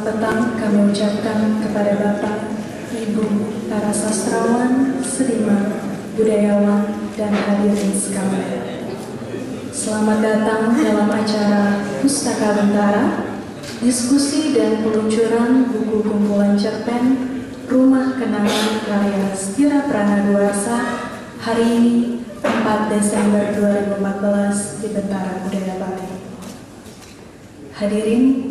Selamat petang kami ucapkan kepada Bapak, Ibu, para sastrawan, seniman, budayawan, dan hadirin sekalian. Selamat datang dalam acara Pustaka Bentara, diskusi dan peluncuran buku kumpulan cerpen Rumah Kenangan karya Stira Pranaduarsa hari ini 4 Desember 2014 di Bentara Budaya Pati. Hadirin,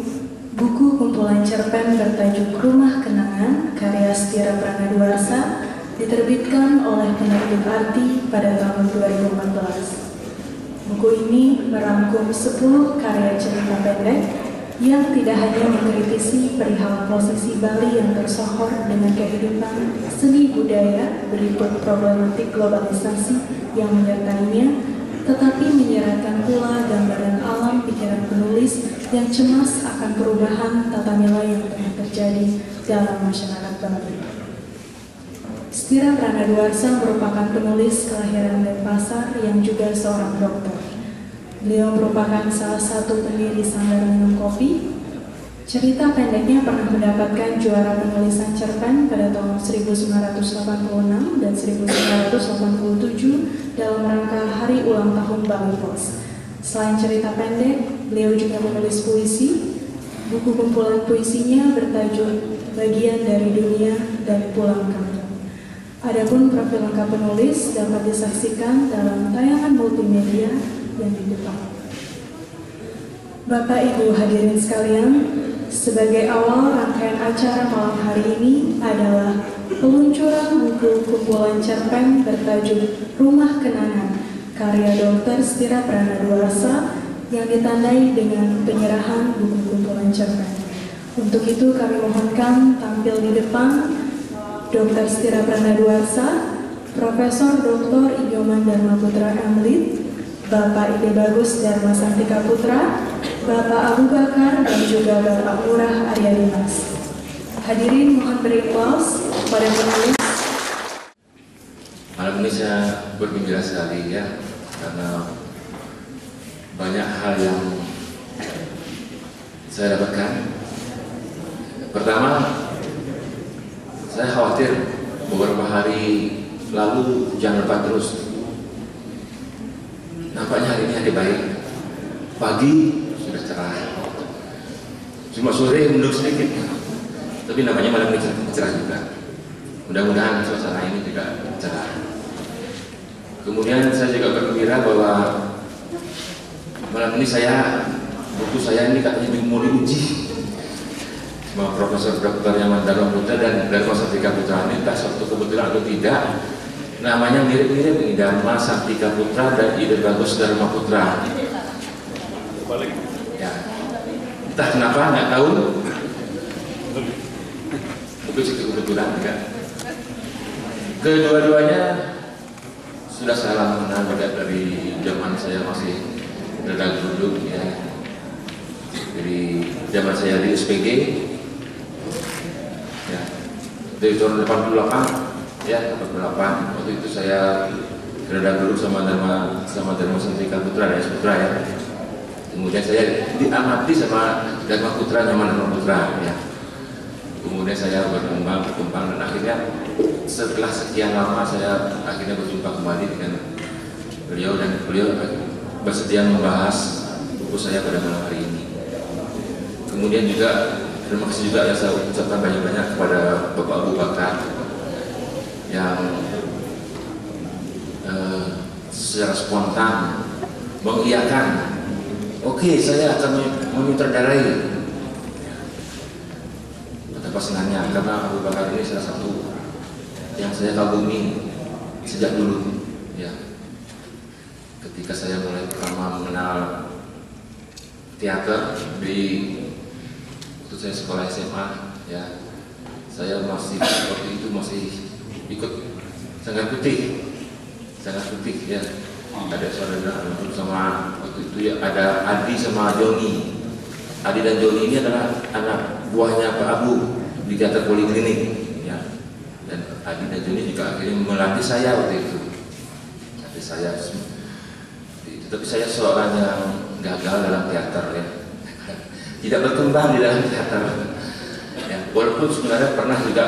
buku kumpulan cerpen bertajuk Rumah Kenangan karya Stira Pranaduarsa diterbitkan oleh penerbit Arti pada tahun 2014. Buku ini merangkum 10 karya cerita pendek yang tidak hanya mengkritisi perihal posisi Bali yang tersohor dengan kehidupan seni budaya berikut problematik globalisasi yang menyertainya, tetapi menyeratkan pula gambaran alam pikiran penulis yang cemas akan perubahan tata nilai yang tengah terjadi dalam masyarakat Bali. Stira Pranaduarsa merupakan penulis kelahiran Denpasar yang juga seorang dokter. Beliau merupakan salah satu pendiri Sanggar Minum Kopi. Cerita pendeknya pernah mendapatkan juara penulisan cerpen pada tahun 1986 dan 1987 dalam rangka Hari Ulang Tahun Bali Pos. Selain cerita pendek, beliau juga menulis puisi. Buku kumpulan puisinya bertajuk Bagian dari Dunia dan Pulang Kampung. Adapun profil lengkap penulis dapat disaksikan dalam tayangan multimedia yang di depan. Bapak Ibu hadirin sekalian, sebagai awal rangkaian acara malam hari ini adalah peluncuran buku kumpulan cerpen bertajuk Rumah Kenangan karya Dr. Stira Pranaduarsa yang ditandai dengan penyerahan buku kumpulan cerpen. Untuk itu kami mohonkan tampil di depan Dr. Stira Pranaduarsa, Profesor Dr. Inyoman Dharma Putra M.Lid, Bapak Ide Bagus Dharma Santika Putra, Bapak Abu Bakar, dan juga Bapak Murah Arya Dimas. Hadirin mohon beri aplaus pada penulis. Malam ini saya bergembira sekali ya, karena banyak hal yang saya dapatkan. Pertama, saya khawatir beberapa hari lalu hujan lebat terus. Nampaknya hari ini ada baik. Pagi sudah cerah. Cuma sore mendung sedikit. Tapi nampaknya malam ini cerah juga. Mudah-mudahan suasana ini juga cerah. Kemudian saya juga bergembira bahwa malam ini buku saya ini katanya mau diuji sama Profesor Dr. Inyoman Dharma Putra dan Dharma Santika Putra. Ini entah suatu kebetulan atau tidak, namanya mirip-mirip ini, Dharma Santika Putra dan Ide Bagus Dharma Putra. Ya, entah kenapa nggak tahu. Itu sih kebetulan enggak. Kedua-duanya sudah saya lama kenal juga dari zaman saya masih redaksi duduk ya. Dari zaman saya di SPG. Ya, dari tahun 88 ya, 88 waktu itu saya berada dulu sama Dharma Santika Putra dan Putra ya. Kemudian saya diamati sama Dharma Putra sama Dharma Putra ya. Kemudian saya berkembang dan akhirnya setelah sekian lama saya akhirnya berjumpa kembali dengan beliau dan beliau bersedia membahas buku saya pada malam hari ini. Kemudian juga terima kasih juga yang saya ucapkan banyak-banyak kepada Bapak Abu Bakar yang secara spontan mengiyakan, oke, saya akan menyutradarai. Betapa senangnya, karena Abu Bakar ini salah satu yang saya kagumi sejak dulu ya. Ketika saya mulai pertama mengenal teater waktu saya sekolah SMA ya, saya waktu itu masih ikut Sanggar Putih ya. Ada saudara sama waktu itu ya, ada Adi sama Joni. Adi dan Joni ini adalah anak buahnya Pak Abu di teater Poliklinik ya. Dan Adi dan Joni juga akhirnya melatih saya waktu itu. Tapi saya seorang yang gagal dalam teater ya. Tidak berkembang di dalam teater. walaupun sebenarnya pernah juga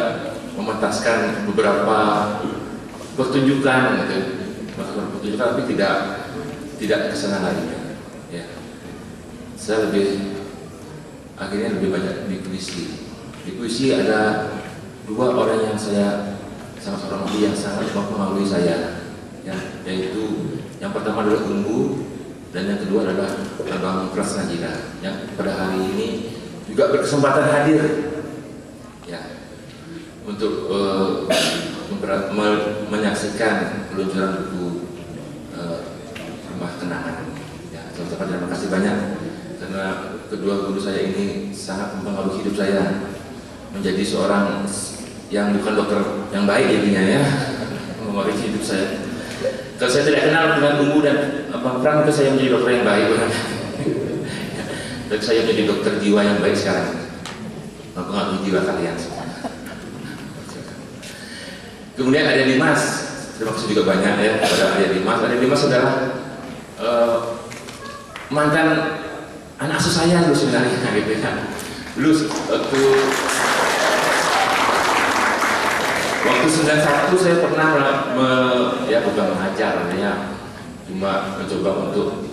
mementaskan beberapa pertunjukan gitu, tapi tidak kesana lagi. Ya. Saya akhirnya lebih banyak di puisi. Di puisi ada dua orang yang saya sama-sama yang sangat mempengaruhi saya, ya, yaitu yang pertama adalah Umbu dan yang kedua adalah Abang Pras Najira yang pada hari ini juga berkesempatan hadir, ya, untuk menyaksikan peluncuran buku Rumah Kenangan. Ya, saya ucapkan terima kasih banyak karena kedua guru saya ini sangat mempengaruhi hidup saya menjadi seorang yang bukan dokter yang baik jadinya, ya, mempengaruhi hidup saya. Kalau saya tidak kenal dengan Umbu dan Abang Pram, itu saya menjadi dokter yang baik, dan saya menjadi dokter jiwa yang baik sekarang, mempengaruhi jiwa kalian semua. Kemudian ada Dimas, terima kasih juga banyak ya kepada Arya Dimas. Arya Dimas adalah mantan anak asuh saya dulu sebenarnya, gitu ya. Dulu waktu 91 saya pernah bukan mengajar, ya, cuma mencoba untuk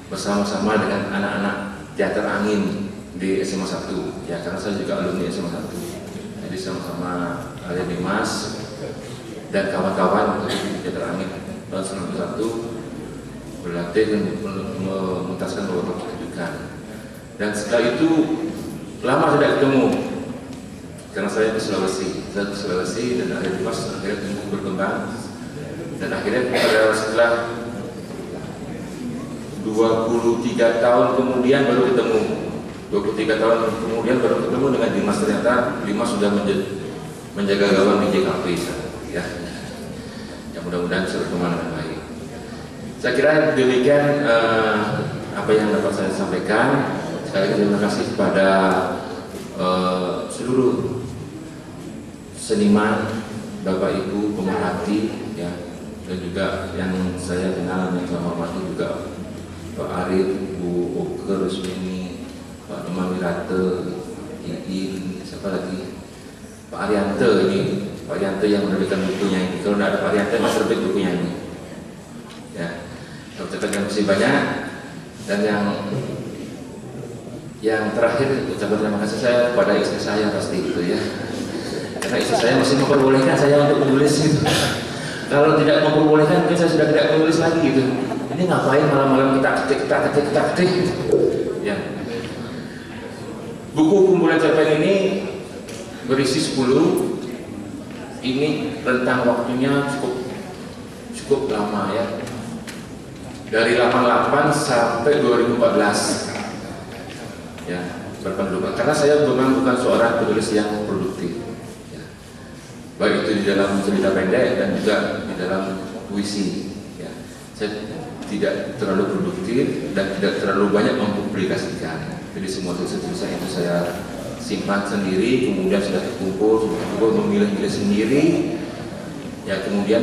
bersama-sama dengan anak-anak teater angin di SMA 1, ya, karena saya juga alumni SMA 1. Jadi sama-sama Arya Dimas dan kawan-kawan di teater angin tahun 91 berlatih dan mementaskan beberapa pertunjukan. Dan setelah itu lama tidak ketemu karena saya ke Sulawesi dan Arya Dimas akhirnya tumbuh berkembang, dan akhirnya setelah 23 tahun kemudian baru ketemu. 23 tahun kemudian baru ketemu dengan Dimas. Ternyata Dimas sudah menjaga gawang di JKP, ya. Yang mudah-mudahan bisa berkembang dengan baik. Saya kira demikian apa yang dapat saya sampaikan. Sekali lagi terima kasih kepada seluruh seniman, Bapak Ibu pemerhati, ya, dan juga yang saya kenal yang saya hormati juga Pak Arif, Bu Oke, Rusmini, Pak Imam Wirate, Iin, siapa lagi? Pak Ariante ini, Pak Ariante yang menerbitkan bukunya ini. Kalau tidak ada Pak Ariante, mas terbit bukunya ini. Ya, saya ucapkan terima kasih banyak. Dan yang terakhir ucapan terima kasih saya kepada istri saya pasti itu, ya. Karena istri saya masih memperbolehkan saya untuk menulis itu. Kalau tidak memperbolehkan mungkin saya sudah tidak menulis lagi gitu. Ini ngapain malam-malam kita ketik. Ya. Buku kumpulan cerpen ini berisi 10. Ini rentang waktunya cukup lama, ya. Dari 88 sampai 2014. Ya, berpendapat. Karena saya memang bukan seorang penulis yang produktif, ya. Baik itu di dalam cerita pendek dan juga di dalam puisi, ya. Saya tidak terlalu produktif dan tidak terlalu banyak mempublikasikan. Jadi semua tulisan-tulisan itu saya simpan sendiri, kemudian sudah terkumpul, memilih-milih sendiri, ya, kemudian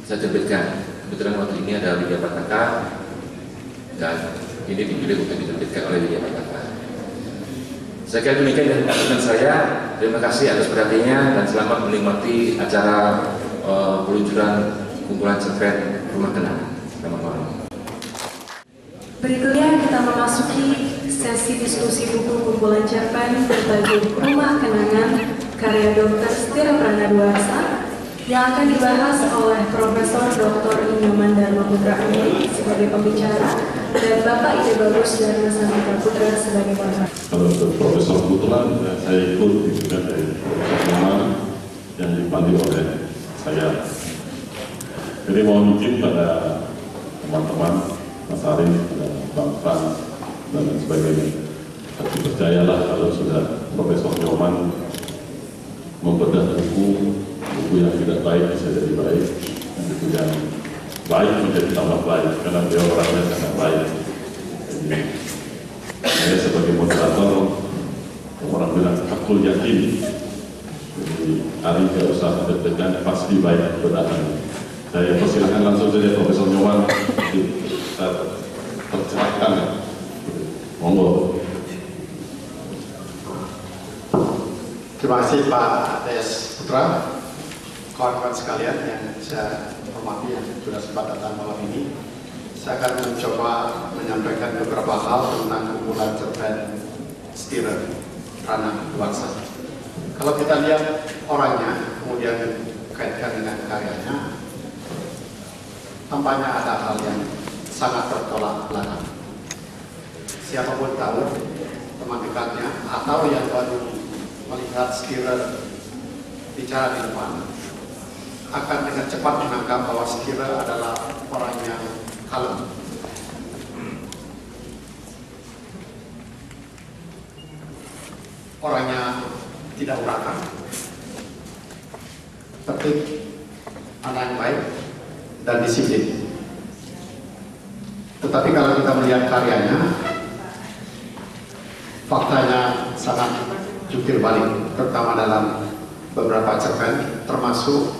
saya terbitkan. Kebetulan waktu ini ada Widya Pataka dan ini dipilih untuk diterbitkan oleh Widya Pataka. Saya kira demikian dari pengalaman saya. Terima kasih atas perhatiannya dan selamat menikmati acara peluncuran kumpulan cerpen Rumah Kenangan. Selamat malam. Berikutnya kita memasuki sesi diskusi buku kumpulan cerpen bertajuk Rumah Kenangan karya Dr. Stira Pranaduarsa yang akan dibahas oleh Profesor Dr. Inyoman Dharma Putra Amin sebagai pembicara dan Bapak Ide Bagus Dharma Santika Putra sebagai moderator. Kalau untuk Profesor Putra, saya ikut juga dari Profesor Inyoman yang dipanggil oleh saya. Jadi mohon izin pada teman-teman, Mas Arif, Bang Frans, dan lain sebagainya. Tapi percayalah kalau sudah Profesor Inyoman membedah buku yang tidak baik bisa jadi baik, dan buku yang baik menjadi tambah baik karena dia orangnya sangat baik. Jadi saya sebagai moderator, orang bilang aku yakin. Jadi hari tidak usah deg-degan, pasti baik bedakan. Saya persilakan langsung saja Profesor Inyoman tercerahkan. Monggo. Terima kasih Pak Des Putra, kawan-kawan sekalian yang saya hormati yang sudah sempat datang malam ini. Saya akan mencoba menyampaikan beberapa hal tentang kumpulan cerpen Steerer Pranaduarsa. Kalau kita lihat orangnya, kemudian kaitkan dengan karyanya, tampaknya ada hal yang sangat bertolak belakang. Siapapun tahu, teman dekatnya atau yang baru melihat Steerer bicara di depan akan dengan cepat menangkap bahwa Steerer adalah orang yang kalem, orangnya tidak urakan, tertib, anak yang baik, dan disiplin. Tetapi kalau kita melihat karyanya, faktanya sangat jungkir balik, terutama dalam beberapa cerpen, termasuk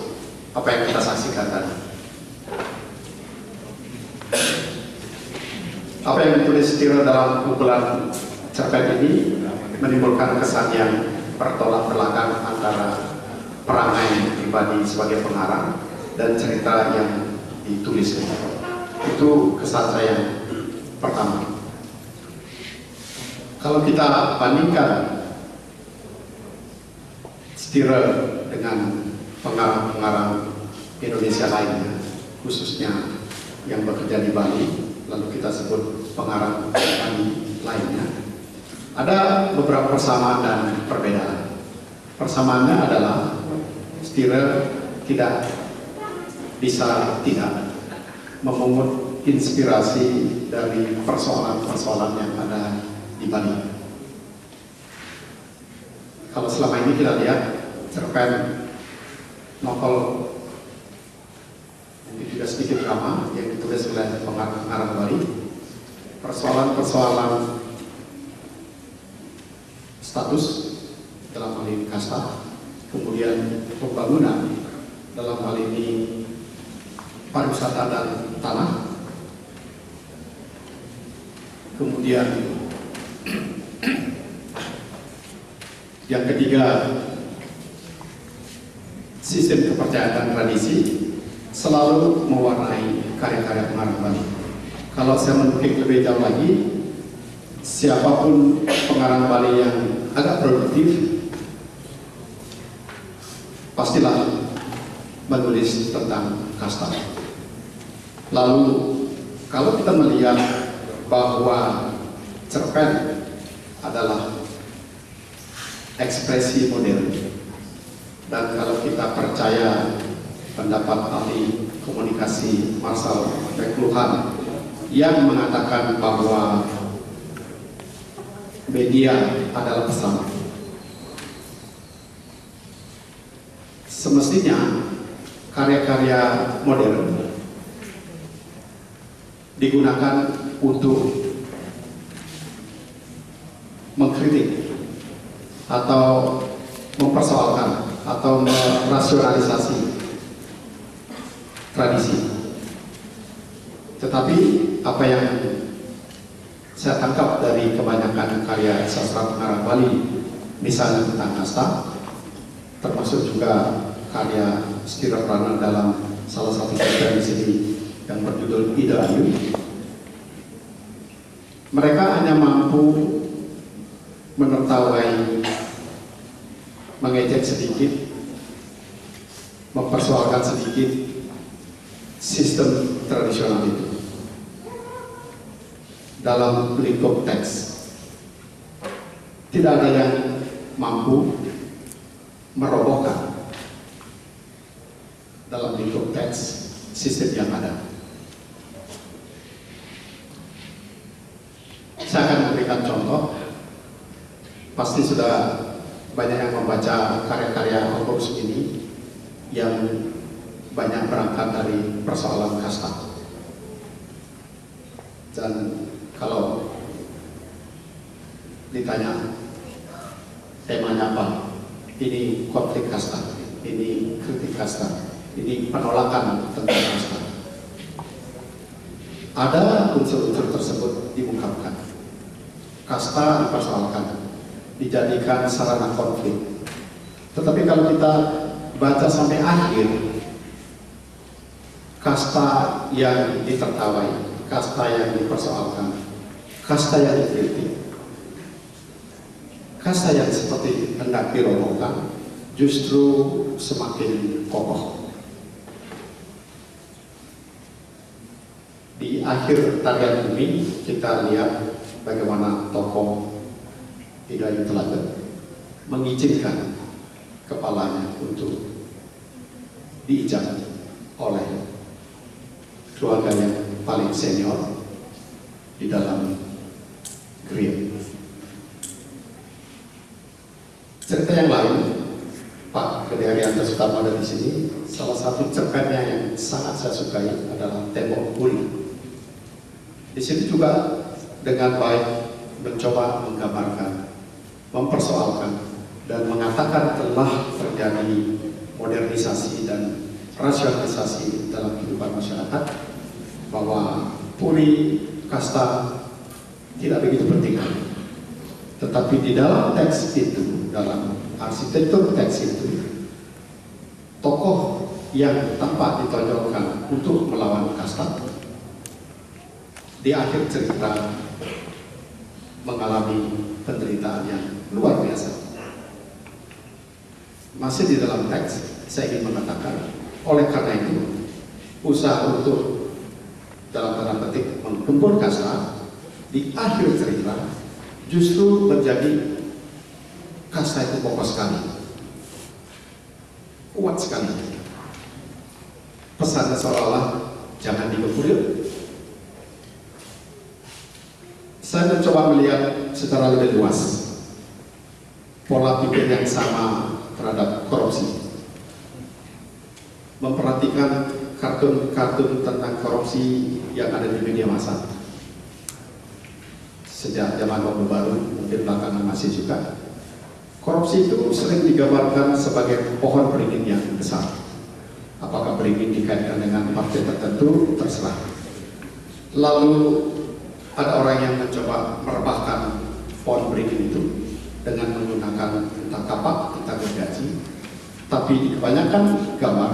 apa yang kita saksikan tadi. Apa yang ditulis Steerer dalam kumpulan cerpen ini menimbulkan kesan yang bertolak belakang antara perangai pribadi sebagai pengarang dan cerita yang ditulis. Itu kesan saya yang pertama. Kalau kita bandingkan Steerer dengan pengarang-pengarang Indonesia lainnya, khususnya yang bekerja di Bali, lalu kita sebut pengarang Bali lainnya, ada beberapa persamaan dan perbedaan. Persamaannya adalah Steerer tidak bisa tidak memungut inspirasi dari persoalan-persoalan yang ada di Bali. Kalau selama ini kita lihat cerpen, novel, mungkin juga sedikit drama yang ditulis oleh pengarang Bali, persoalan-persoalan status dalam hal ini kasta, kemudian pembangunan dalam hal ini pariwisata dan tanah, kemudian yang ketiga, sistem kepercayaan dan tradisi selalu mewarnai karya-karya pengarang Bali. Kalau saya menukik lebih jauh lagi, siapapun pengarang Bali yang agak produktif, pastilah menulis tentang kasta. Lalu, kalau kita melihat bahwa cerpen adalah ekspresi modern, dan kalau kita percaya pendapat ahli komunikasi Marshall McLuhan yang mengatakan bahwa media adalah pesan, semestinya karya-karya modern digunakan untuk mengkritik atau mempersoalkan atau merasionalisasi tradisi. Tetapi apa yang saya tangkap dari kebanyakan karya sastra pengarang Bali, misalnya tentang kasta, termasuk juga karya Steerer Prana dalam salah satu cerpen di sini yang berjudul Ide Ayu, mereka hanya mampu menertawai, mengejek sedikit, mempersoalkan sedikit sistem tradisional itu dalam lingkup teks. Tidak ada yang mampu merobohkan dalam lingkup teks sistem yang ada. Saya akan memberikan contoh. Pasti sudah banyak yang membaca karya-karya Alborz ini yang banyak berangkat dari persoalan kasta. Dan kalau ditanya temanya apa, ini konflik kasta, ini kritik kasta, ini penolakan tentang kasta. Ada unsur-unsur tersebut diungkapkan. Kasta dipersoalkan, dijadikan sarana konflik, Tetapi kalau kita baca sampai akhir, kasta yang ditertawai, kasta yang dipersoalkan, kasta yang dikritik, kasta yang seperti hendak dirobohkan, justru semakin kokoh. Di akhir tarian ini kita lihat bagaimana tokoh Hidayat Telaga mengizinkan kepalanya untuk diijak oleh keluarga yang paling senior di dalam Griya. Cerita yang lain, Pak Gede Haryanto Sutarmo ada di sini. Salah satu cerpennya yang sangat saya sukai adalah Tembok Puri. Di situ juga dengan baik mencoba menggambarkan, mempersoalkan, dan mengatakan telah terjadi modernisasi dan rasionalisasi dalam kehidupan masyarakat, bahwa puri kasta tidak begitu penting. Tetapi di dalam teks itu, dalam arsitektur teks itu, tokoh yang tampak ditonjolkan untuk melawan kasta di akhir cerita mengalami penderitaan yang luar biasa. Masih di dalam teks, saya ingin mengatakan, oleh karena itu, usaha untuk dalam tanda petik menggembur kasta di akhir cerita justru menjadi kasta itu kokoh sekali, kuat sekali. Pesannya seolah-olah jangan digempur yuk. Saya mencoba melihat secara lebih luas pola pikir yang sama terhadap korupsi. Memperhatikan kartun-kartun tentang korupsi yang ada di media massa. Sejak zaman Orde Baru, mungkin belakangan masih juga. Korupsi itu sering digambarkan sebagai pohon beringin yang besar. Apakah beringin dikaitkan dengan partai tertentu, terserah. Lalu ada orang yang mencoba merebahkan pohon beringin itu dengan menggunakan entah kapak, entah gergaji. Tapi kebanyakan gambar,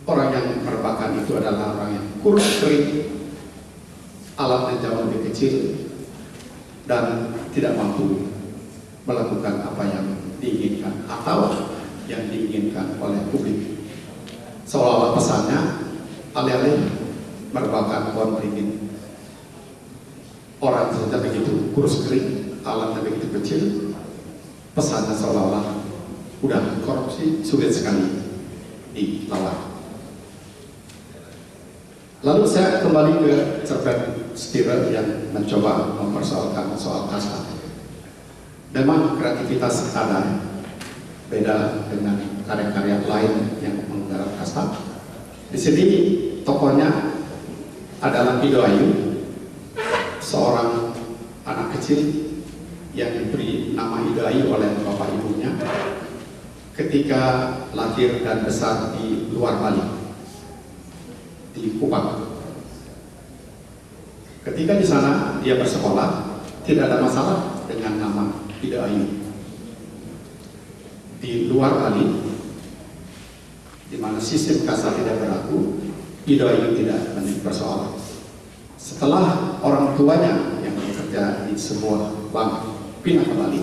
orang yang merebahkan itu adalah orang yang kurus kering, alatnya jauh lebih kecil, dan tidak mampu melakukan apa yang diinginkan atau yang diinginkan oleh publik. Seolah-olah pesannya, alih-alih merebahkan pohon beringin, orang saja begitu kurus kering, alatnya begitu kecil, pesannya seolah-olah udah korupsi sulit sekali dilawan. Lalu saya kembali ke cerpen Stirer yang mencoba mempersoalkan soal kasta. Memang kreativitas ada, beda dengan karya-karya lain yang menggarap kasta. Di sini tokohnya adalah Ido Ayu, seorang anak kecil yang diberi nama Ido Ayu oleh bapak ibunya ketika lahir dan besar di luar Bali, di Kupang. Ketika di sana dia bersekolah, tidak ada masalah dengan nama Ido Ayu. Di luar Bali, di mana sistem kasta tidak berlaku, Ido Ayu tidak menjadi persoalan. Setelah orang tuanya yang bekerja di sebuah bank pindah ke Bali,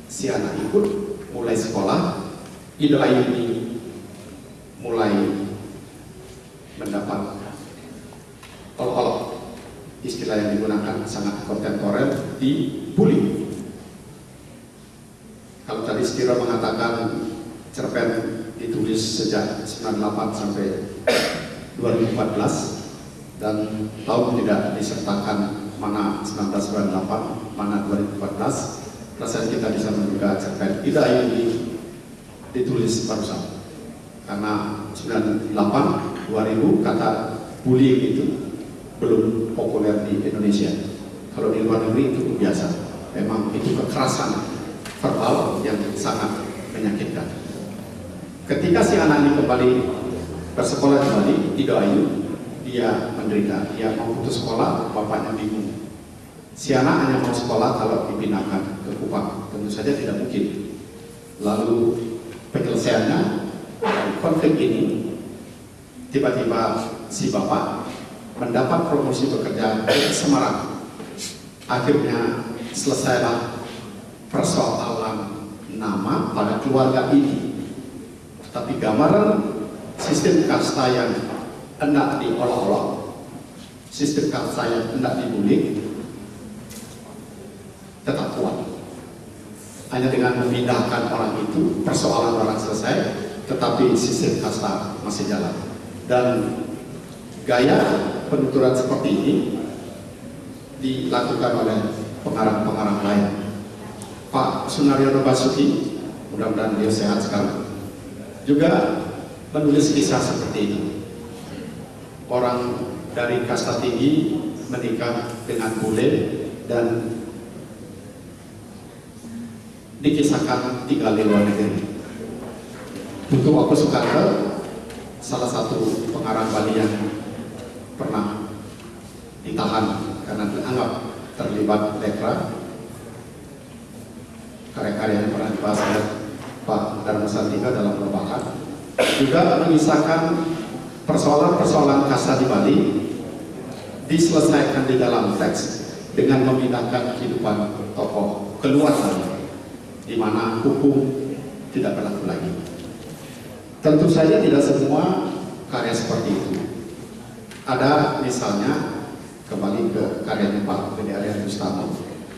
si anak ikut mulai sekolah. Ido Ayu ini mulai mendapat olok-olok, istilah yang digunakan sangat kontemporer, dibully. Kalau tadi Stirer mengatakan cerpen ditulis sejak 98 sampai 2014 dan tahun tidak disertakan mana 1998, mana 2014, rasanya kita bisa menduga cerpen Ido Ayu ini ditulis barusan. Karena 98, 2000 kata bullying itu belum populer di Indonesia. Kalau di luar negeri itu biasa. Memang itu kekerasan verbal yang sangat menyakitkan. Ketika si anak ini kembali bersekolah di Bali, Ido Ayu, dia menderita. Dia mau putus sekolah, bapaknya bingung. Si anak hanya mau sekolah kalau dipindahkan ke Kupang. Tentu saja tidak mungkin. Lalu penyelesaiannya konflik ini, tiba-tiba si bapak mendapat promosi bekerja di Semarang. Akhirnya selesailah persoalan nama pada keluarga ini. Tapi gambaran sistem kasta yang hendak diolok-olok, sistem kasta yang hendak dibuli, tetap kuat. Hanya dengan memindahkan orang itu, persoalan orang selesai, tetapi sistem kasta masih jalan. Dan gaya penuturan seperti ini dilakukan oleh pengarang-pengarang lain. Pak Sunaryono Basuki, mudah-mudahan dia sehat sekarang, juga menulis kisah seperti ini. Orang dari kasta tinggi menikah dengan bule dan dikisahkan tinggal di luar negeri. Butuh Opo Soekarno, salah satu pengarang Bali yang pernah ditahan karena dianggap terlibat lekra. Karya-karya yang pernah dibahas oleh Pak Dharma Santika dalam Lebakan juga mengisahkan persoalan-persoalan kasta di Bali diselesaikan di dalam teks dengan memindahkan kehidupan tokoh keluar Bali, di mana hukum tidak berlaku lagi. Tentu saja tidak semua karya seperti itu. Ada misalnya, kembali ke karyanya Pak Gede Arya Bustamo,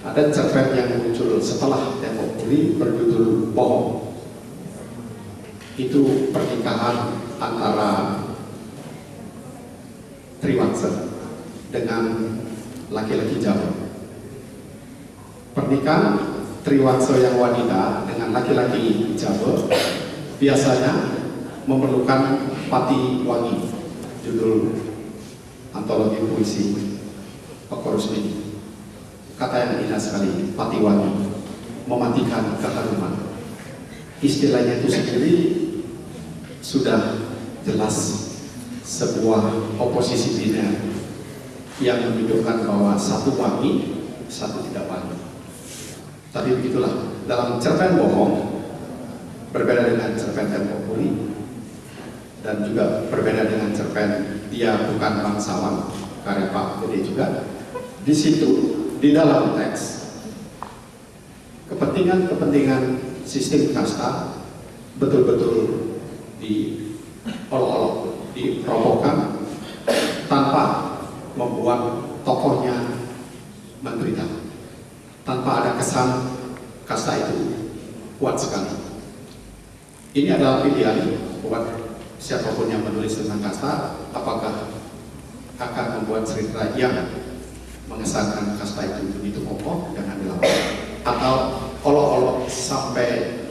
ada cerpen yang muncul setelah Tempo Puri berjudul Bohong. Itu pernikahan antara Triwangsa dengan laki-laki Jawa. Pernikahan Triwangsa yang wanita dengan laki-laki Jawa biasanya memerlukan pati wangi, judul antologi puisi Pak Rusmini. Kata yang indah sekali, pati wangi, mematikan keharuman. Istilahnya itu sendiri sudah jelas sebuah oposisi biner yang menunjukkan bahwa satu wangi, satu tidak wangi. Tapi begitulah, dalam cerpen Bohong, berbeda dengan cerpen Tempo Puri, dan juga berbeda dengan cerpen Dia Bukan Bangsawan, karya Pak Gede juga. Di situ, di dalam teks, kepentingan sistem kasta betul-betul diolok-olok, dirobohkan tanpa membuat tokohnya menderita, tanpa ada kesan kasta itu kuat sekali. Ini adalah pilihan buat siapapun yang menulis tentang kasta, apakah akan membuat cerita yang mengesankan kasta itu begitu kokoh dengan dilakukan, atau olok-olok sampai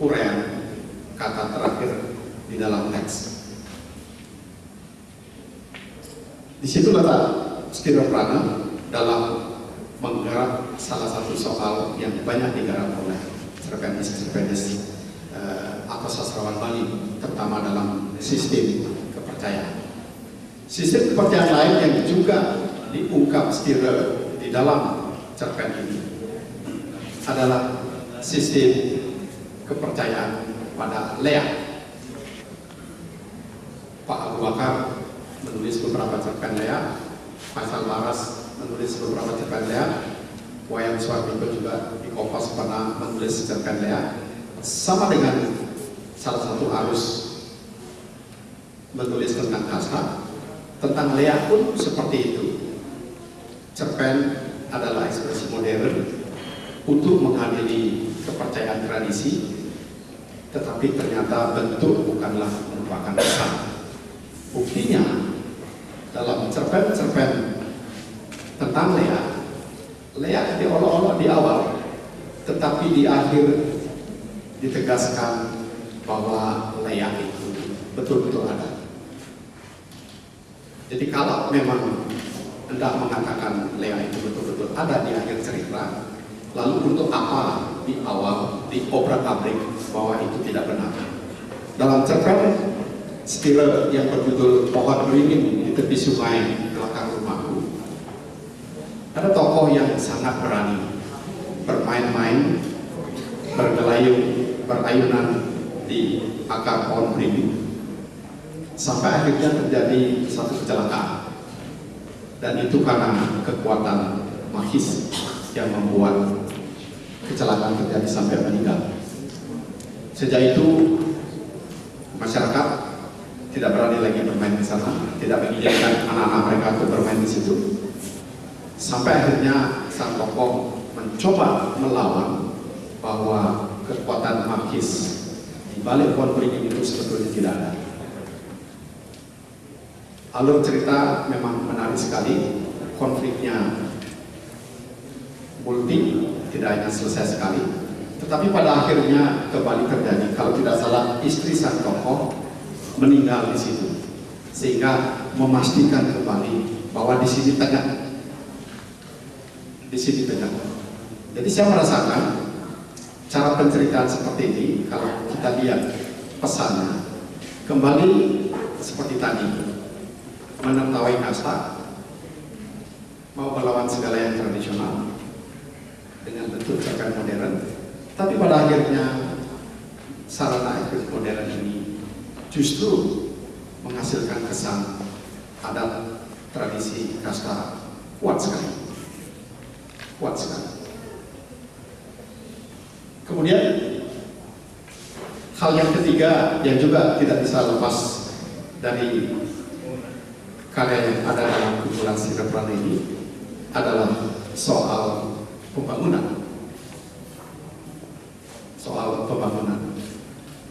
uraian kata terakhir di dalam teks. Di situ letak Stiro Prana dalam menggarap salah satu soal yang banyak digarap oleh cerpenis atau sastrawan Bali, terutama dalam sistem kepercayaan. Sistem kepercayaan lain yang juga diungkap Stiro di dalam cerpen ini adalah sistem kepercayaan pada Lea. Pak Abu Bakar menulis beberapa cerpen Lea, Faisal Laras menulis beberapa cerpen Lea, Wayan Suwarmiko juga di Kompas pernah menulis cerpen Lea. Sama dengan salah satu arus menulis tentang kasta, tentang Lea pun seperti itu. Cerpen adalah ekspresi modern untuk menghadiri kepercayaan tradisi, tetapi ternyata bentuk bukanlah merupakan kesan. Buktinya dalam cerpen-cerpen tentang Lea diolok-olok di awal, tetapi di akhir ditegaskan bahwa Lea itu betul-betul ada. Jadi kalau memang hendak mengatakan Lea itu betul-betul ada di akhir cerita, lalu untuk apa di awal diobrak-abrik bahwa itu tidak benar? Dalam cerpen Stilo yang berjudul Pohon Beringin di Tepi Sungai Belakang Rumahku, ada tokoh yang sangat berani bermain-main, bergelayang berayunan di akar pohon beringin sampai akhirnya terjadi satu kecelakaan, dan itu karena kekuatan magis yang membuat kecelakaan terjadi sampai meninggal. Sejak itu masyarakat tidak berani lagi bermain di sana, tidak mengizinkan anak-anak mereka untuk bermain di situ. Sampai akhirnya sang tokoh mencoba melawan bahwa kekuatan magis di balik pohon beringin itu sebetulnya tidak ada. Alur cerita memang menarik sekali, konfliknya multi, tidak hanya selesai sekali, tetapi pada akhirnya kembali terjadi. Kalau tidak salah, istri sang tokoh meninggal di situ, sehingga memastikan kembali bahwa di sini tegak. Jadi saya merasakan cara penceritaan seperti ini, kalau kita lihat pesannya kembali seperti tadi, menertawai kasta, mau melawan segala yang tradisional dengan bentuk cerpen modern, tapi pada akhirnya sarana ekspres modern ini justru menghasilkan kesan adat tradisi kasta kuat sekali. Kemudian hal yang ketiga yang juga tidak bisa lepas dari karya yang ada dalam kumpulan Stira Prana ini adalah soal pembangunan.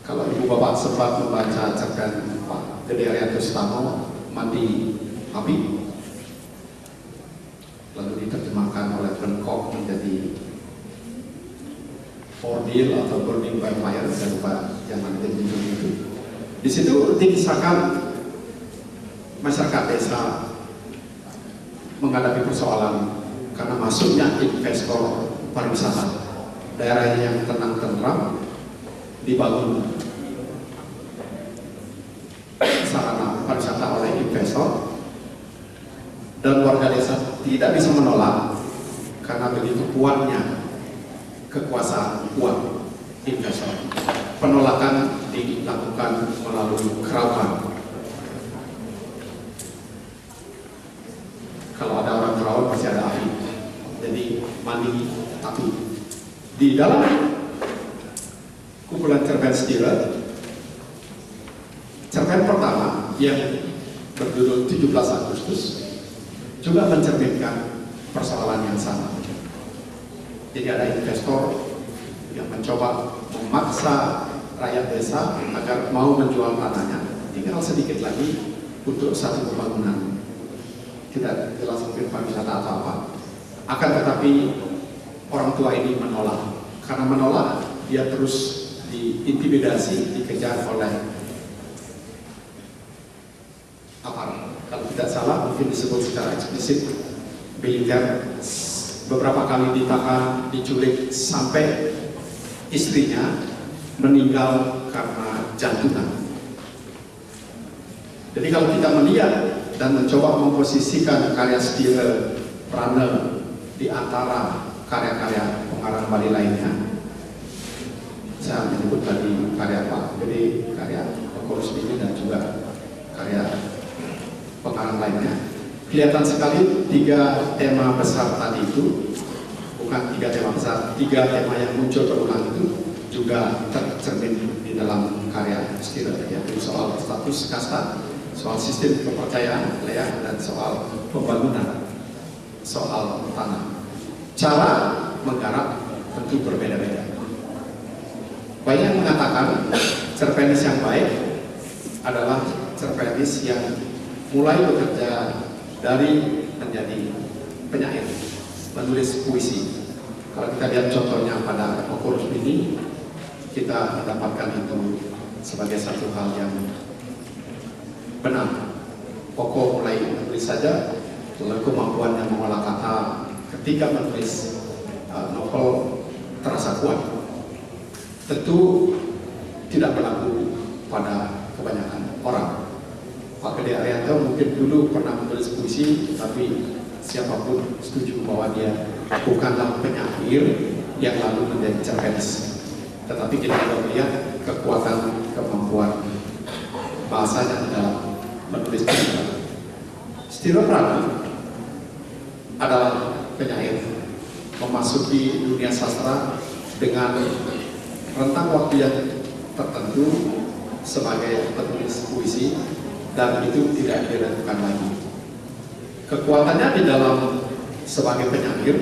Kalau ibu bapak sempat membaca cerpen Pak Gede Arianto Sutamo, Mandi Api, lalu diterjemahkan oleh Penkok menjadi Ordeal atau Burning by Fire, saya lupa yang mana itu. Di situ dikisahkan masyarakat desa menghadapi persoalan karena masuknya investor pariwisata. Daerah yang tenang-tenang dibangun sarana pariwisata oleh investor, dan warga desa tidak bisa menolak karena begitu kuatnya kekuasaan uang investor. Penolakan dilakukan melalui keraupan. Kalau ada orang kerawat pasti ada api, jadi mandi api. Di dalam kumpulan cerpen Stira, cerpen pertama yang berjudul 17 Agustus juga mencerminkan persoalan yang sama. Jadi ada investor yang mencoba memaksa rakyat desa agar mau menjual tanahnya, tinggal sedikit lagi untuk satu pembangunan. Tidak jelas mungkin pariwisata atau apa. Akan tetapi orang tua ini menolak. Karena menolak, dia terus diintimidasi, dikejar oleh aparat. Kalau tidak salah, mungkin disebut secara eksplisit militer. Beberapa kali ditahan, diculik, sampai istrinya meninggal karena jantungan. Jadi kalau kita melihat dan mencoba memposisikan karya Stira Prana di antara karya-karya pengarang Bali lainnya, saya menyebut tadi karya Pak Gede, karya Pak Rusmini, dan juga karya pengarang lainnya, kelihatan sekali tiga tema besar tadi itu, bukan tiga tema besar, tiga tema yang muncul berulang itu juga tercermin di dalam karya Stira, yaitu soal status kasta, soal sistem kepercayaan, dan soal pembangunan, soal tanah. Cara menggarap tentu berbeda-beda. Banyak yang mengatakan cerpenis yang baik adalah cerpenis yang mulai bekerja dari menjadi penyair, menulis puisi. Kalau kita lihat contohnya pada Koko Rusmini, kita mendapatkan itu sebagai satu hal yang benar. Koko mulai menulis saja, lalu kemampuannya mengolah kata ketika menulis novel terasa kuat. Tentu tidak berlaku pada kebanyakan orang. Pak Gede Arianto mungkin dulu pernah menulis puisi, tapi siapapun setuju bahwa dia bukanlah penyair yang lalu menjadi cerpenis. tetapi kita juga melihat kekuatan kemampuan bahasanya dalam menulis cerita. Stira Prana adalah penyair, memasuki dunia sastra dengan rentang waktu yang tertentu sebagai penulis puisi, dan itu tidak diragukan lagi. Kekuatannya di dalam sebagai penyair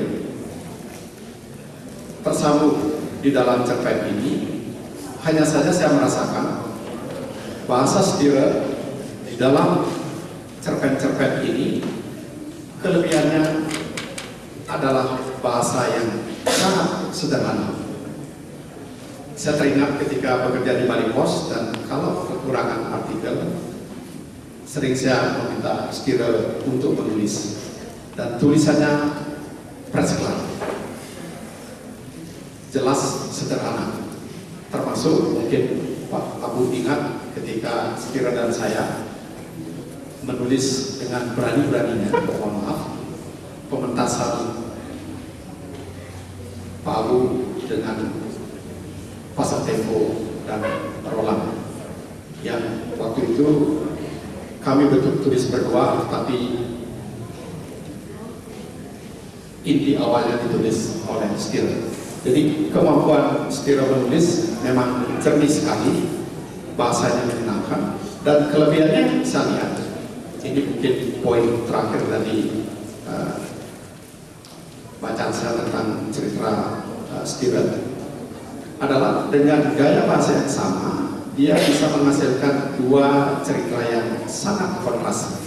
tersambung di dalam cerpen ini. Hanya saja saya merasakan bahasa Stira di dalam cerpen-cerpen ini kelebihannya adalah bahasa yang sangat sederhana. Saya teringat ketika bekerja di Bali Pos, dan kalau kekurangan artikel sering saya meminta Stira untuk menulis, dan tulisannya preskelar, jelas, sederhana. Termasuk mungkin Pak Abu ingat ketika Stira dan saya menulis dengan berani-beraninya, mohon maaf, pementasan Pak Abu dengan Pasar Tempo dan Roland, yang waktu itu kami betul tulis berdua, tapi inti awalnya ditulis oleh Stira. Jadi kemampuan Stira menulis memang jernih sekali, bahasanya menyenangkan, dan kelebihannya saya lihat, ini mungkin poin terakhir dari bacaan saya tentang cerita Stira, adalah dengan gaya bahasa yang sama, dia bisa menghasilkan dua cerita yang sangat kontras.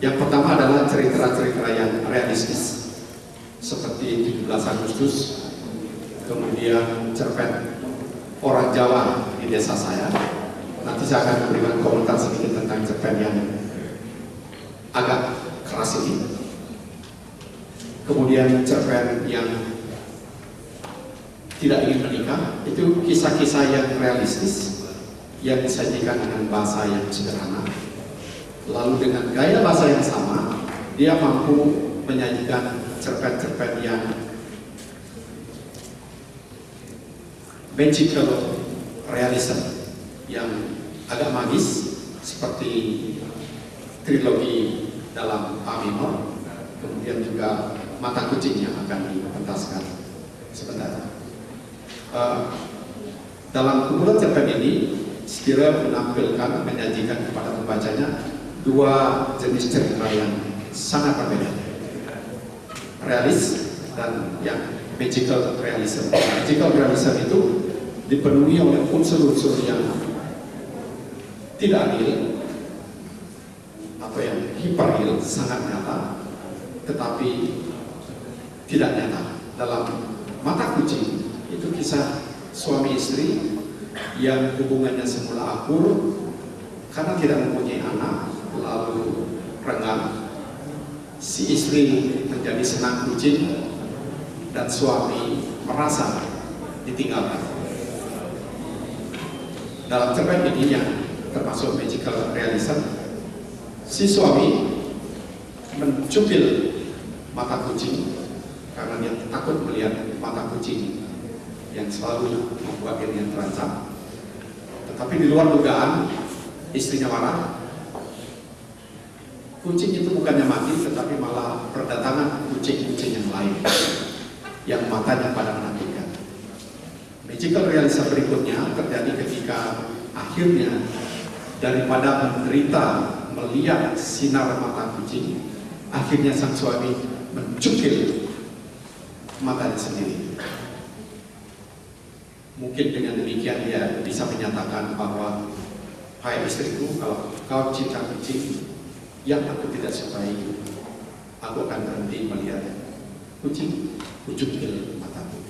Yang pertama adalah cerita-cerita yang realistis, seperti 17 Agustus, kemudian cerpen Orang Jawa di Desa Saya. Nanti saya akan memberikan komentar sedikit tentang cerpen yang agak keras ini. Kemudian cerpen yang tidak ingin menikah, itu kisah-kisah yang realistis yang disajikan dengan bahasa yang sederhana. Lalu dengan gaya bahasa yang sama, dia mampu menyajikan cerpen-cerpen yang magical realism, yang agak magis, seperti trilogi dalam A minor, kemudian juga Mata Kucing yang akan dipentaskan sebentar. Dalam kumpulan cerpen ini, Stira menampilkan, menyajikan kepada pembacanya dua jenis cerita yang sangat berbeda, realis dan yang magical realism. Magical realism itu dipenuhi oleh unsur-unsur yang tidak real atau yang hiperreal, sangat nyata, tetapi tidak nyata. Dalam Mata Kucing itu kisah suami istri yang hubungannya semula akur karena tidak mempunyai anak, lalu renggang. Si istri menjadi senang kucing dan suami merasa ditinggalkan. Dalam cerpen ini yang termasuk magical realism, si suami mencupil mata kucing karena dia takut melihat mata kucing yang selalu membuat dirinya terancam. Tetapi di luar dugaan, istrinya marah. Kucing itu bukannya mati, tetapi malah berdatangan kucing-kucing yang lain yang matanya pada menakutkan. Magical realism berikutnya terjadi ketika akhirnya daripada menderita melihat sinar mata kucing, akhirnya sang suami mencukil matanya sendiri. Mungkin dengan demikian dia bisa menyatakan bahwa, hai istriku, kalau kau cinta kucing yang aku tidak sukai, aku akan berhenti melihat kucing, kucukil mataku.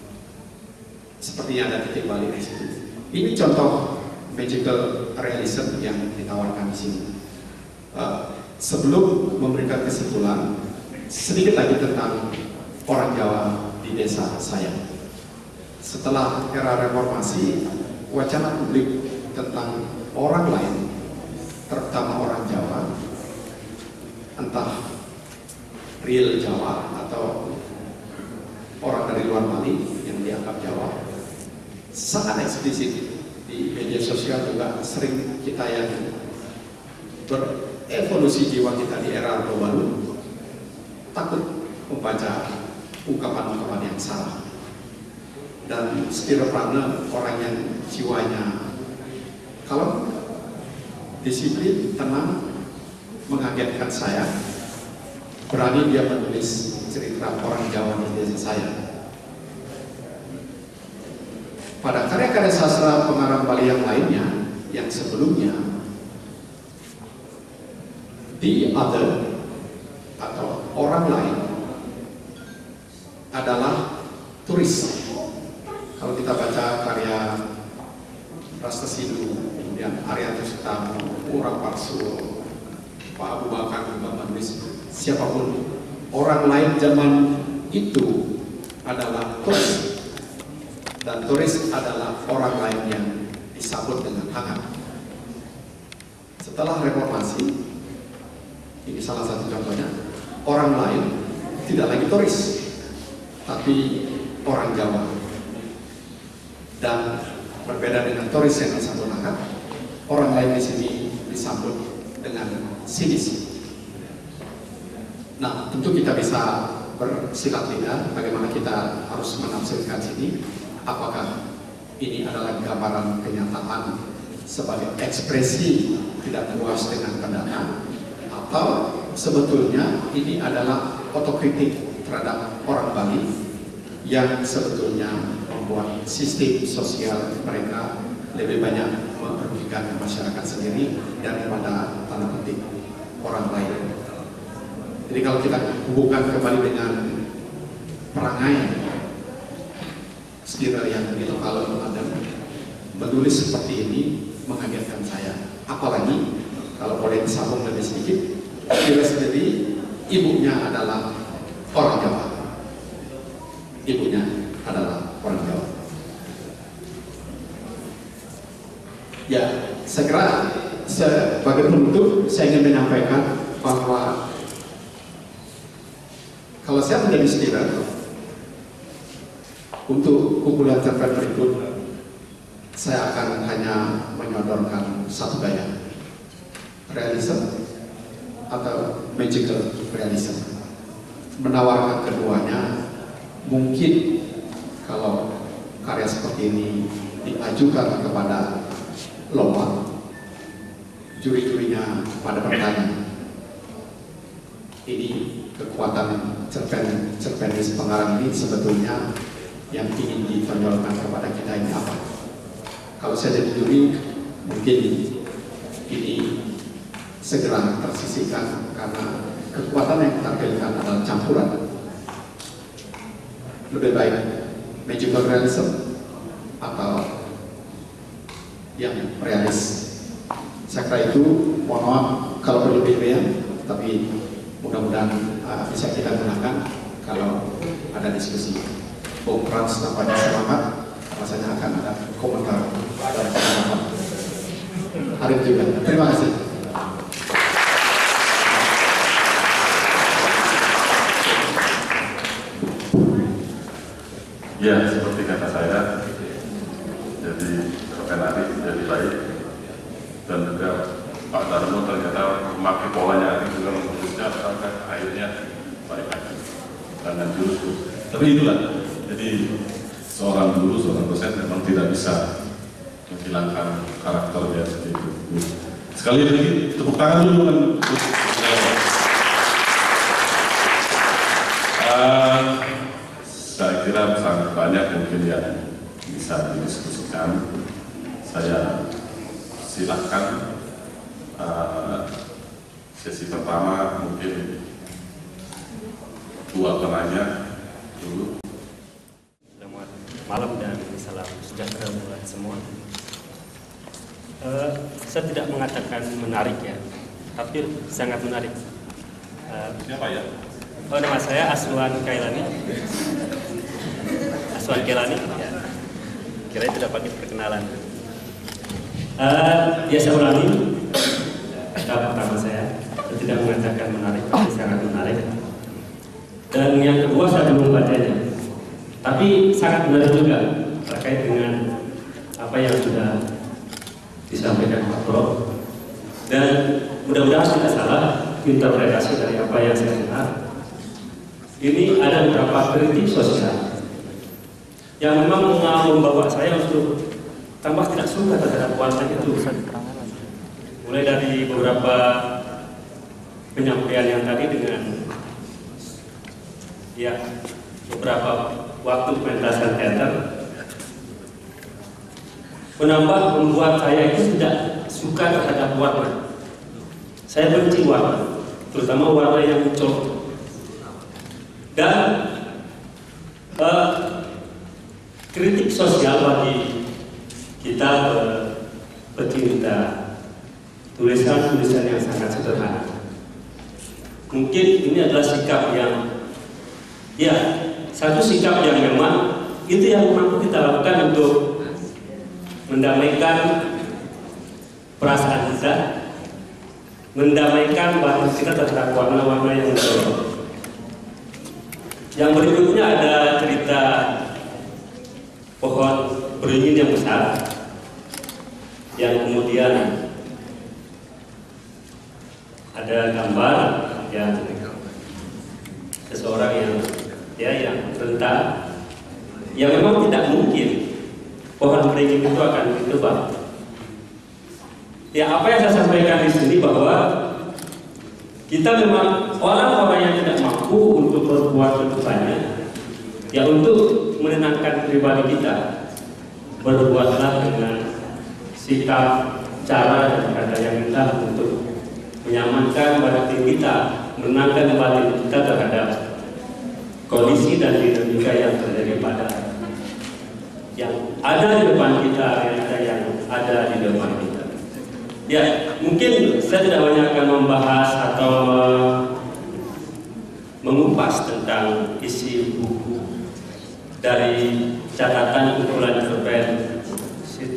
Sepertinya ada titik balik di situ. Ini contoh magical realism yang ditawarkan di sini. Sebelum memberikan kesimpulan, sedikit lagi tentang Orang Jawa di Desa Saya. Setelah era reformasi, wacana publik tentang orang lain, terutama orang Jawa, entah real Jawa atau orang dari luar Bali yang dianggap Jawa, sangat eksplisit di media sosial juga sering kita yang berevolusi jiwa kita di era Orde Baru takut membaca ungkapan-ungkapan yang salah. Dan Stira Prana orang yang jiwanya kalau disiplin, tenang, mengagetkan saya. Berani dia menulis cerita orang Jawa di desa saya. Pada karya-karya sastra pengarang Bali yang lainnya, yang sebelumnya, the other atau orang lain adalah turis. Kalau kita baca karya Rastasidu, kemudian Arianto Sutarno, Ura Parsuo, Pak Abu Bakar juga menulis, siapapun orang lain zaman itu adalah turis, dan turis adalah orang lain yang disambut dengan hangat. Setelah reformasi, ini salah satu contohnya, orang lain tidak lagi turis, tapi orang Jawa. Dan berbeda dengan turis yang disambut hangat, orang lain di sini disambut dengan sinis. Nah, tentu kita bisa bersilat lidah bagaimana kita harus menafsirkan sini. Apakah ini adalah gambaran kenyataan sebagai ekspresi tidak puas dengan pendataan, atau sebetulnya ini adalah otokritik terhadap orang Bali yang sebetulnya membuat sistem sosial mereka lebih banyak merugikan masyarakat sendiri daripada tanda petik orang lain. Jadi kalau kita hubungkan kembali dengan perangai Stira yang begitu kalau ada menulis seperti ini mengagetkan saya. Apalagi kalau boleh disambung lebih sedikit, Stira sendiri ibunya adalah orang Jawa. Ibunya adalah orang Jawa. Ya, saya kira sebagai penutup saya ingin menyampaikan bahwa kalau saya menjadi Stira untuk kumpulan cerpen berikut, saya akan hanya menyodorkan satu gaya, realism atau magical realism. Menawarkan keduanya, mungkin kalau karya seperti ini diajukan kepada lomba, juri-jurinya pada bertanya, ini kekuatan cerpenis pengarang ini sebetulnya yang ingin ditonjolkan kepada kita ini apa? Kalau saya jadi juri, mungkin ini segera tersisihkan karena kekuatan yang ditampilkan adalah campuran. Lebih baik magical realism atau yang realis. Saya kira itu, mohon maaf kalau berlebihan, tapi mudah-mudahan bisa kita gunakan kalau ada diskusi. Bung Frans nampaknya selamat, rasanya akan ada komentar dan pendapat. Arif juga, terima kasih. Ya, seperti kata saya, jadi cerpen Arif jadi baik, dan juga Pak Darmo ternyata memakai polanya Arif juga menulisnya sampai akhirnya baik lagi dengan jurus. Tapi itulah, jadi seorang guru, seorang dosen memang tidak bisa menghilangkan karakternya seperti itu. Sekali lagi tepuk tangan dulu kan. Saya kira sangat banyak mungkin yang bisa didiskusikan. Saya silahkan sesi pertama mungkin dua penanya dulu. Selamat malam dan salam sejahtera buat semua. Saya tidak mengatakan menarik ya, tapi sangat menarik. Siapa ya? Nama saya Aswan Kailani. Aswan Kailani. Ya. Kira itu dapat perkenalan. Ya saya ulangi. Kata pertama saya tidak mengatakan menarik, tapi sangat menarik. Dan yang kedua saya belum bacanya, tapi sangat menarik juga terkait dengan apa yang sudah disampaikan Pak Prof. Dan mudah-mudahan tidak salah interpretasi dari apa yang saya dengar. Ini ada beberapa kritik sosial yang memang membawa saya untuk tambah tidak suka terhadap warna itu. Mulai dari beberapa penyampaian yang tadi dengan ya beberapa waktu pementasan teater membuat saya itu tidak suka terhadap warna. Saya benci warna, terutama warna yang muncul. Dan kritik sosial bagi kita pecinta tulisan-tulisan yang sangat sederhana. Mungkin ini adalah sikap yang ya satu sikap yang memang itu yang mampu kita lakukan untuk mendamaikan perasaan kita, mendamaikan batin kita terhadap warna-warna yang muncul. Yang berikutnya ada cerita pohon beringin yang besar, yang kemudian ada gambar yang seseorang yang rentan, yang memang tidak mungkin pohon beringin itu akan ditebang. Ya, apa yang saya sampaikan di sini bahwa kita memang orang-orang yang tidak mampu untuk berbuat lebih banyak, ya untuk menenangkan pribadi kita, berbuatlah dengan sikap, cara, dan kata yang indah untuk menyamankan batin kita, menenangkan batin kita terhadap kondisi dan dinamika yang terjadi pada yang ada di depan kita, realita yang ada di depan kita. Ya, mungkin saya tidak banyak akan membahas atau mengupas tentang isi buku dari catatan kumpulan cerpen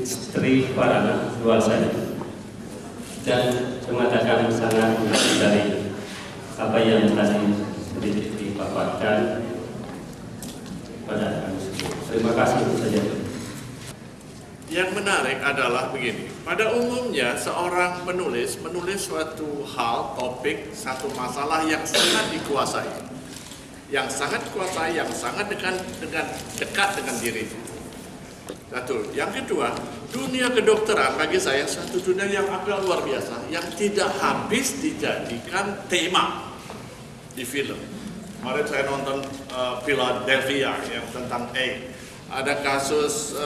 Sri Parana Duarsa dan mengatakan sangat mengerti dari apa yang tadi sedikit dipaparkan pada kami. Terima kasih untuk saja. Yang menarik adalah begini, pada umumnya seorang penulis menulis suatu hal, topik, satu masalah yang sangat dikuasai, yang sangat dekat dengan dirinya. Satu. Yang kedua, dunia kedokteran bagi saya satu dunia yang agak luar biasa, yang tidak habis dijadikan tema di film. Kemarin saya nonton Philadelphia yang tentang AIDS. Ada kasus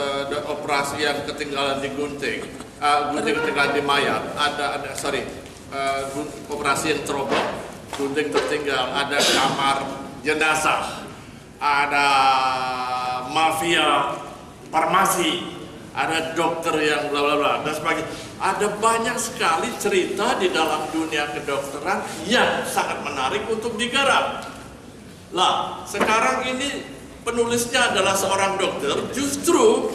operasi yang ketinggalan di gunting ketinggalan di mayat. Operasi yang terobok, gunting tertinggal. Ada kamar jenazah, ada mafia farmasi, ada dokter yang bla bla bla dan sebagainya. Ada banyak sekali cerita di dalam dunia kedokteran yang sangat menarik untuk digarap. Lah, sekarang ini penulisnya adalah seorang dokter, justru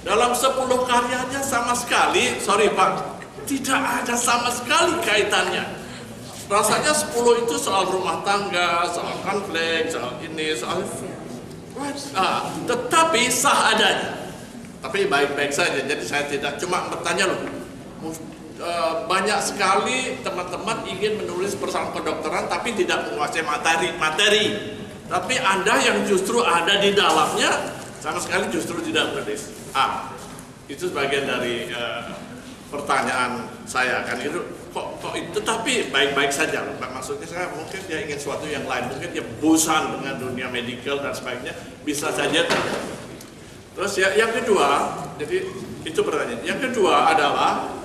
dalam 10 karyanya sama sekali, sorry Pak, tidak ada sama sekali kaitannya. Rasanya 10 itu soal rumah tangga, soal konflik, soal ini, soal tetapi sah adanya. Tapi baik-baik saja, jadi saya tidak cuma bertanya loh. Banyak sekali teman-teman ingin menulis persoalan kedokteran tapi tidak menguasai materi. Tapi Anda yang justru ada di dalamnya sama sekali justru tidak menulis. Itu sebagian dari pertanyaan saya kan itu kok itu, tapi baik-baik saja. Maksudnya saya mungkin dia ingin sesuatu yang lain, mungkin dia bosan dengan dunia medical dan sebagainya, bisa saja. Terus ya, yang kedua, jadi itu pertanyaan. Yang kedua adalah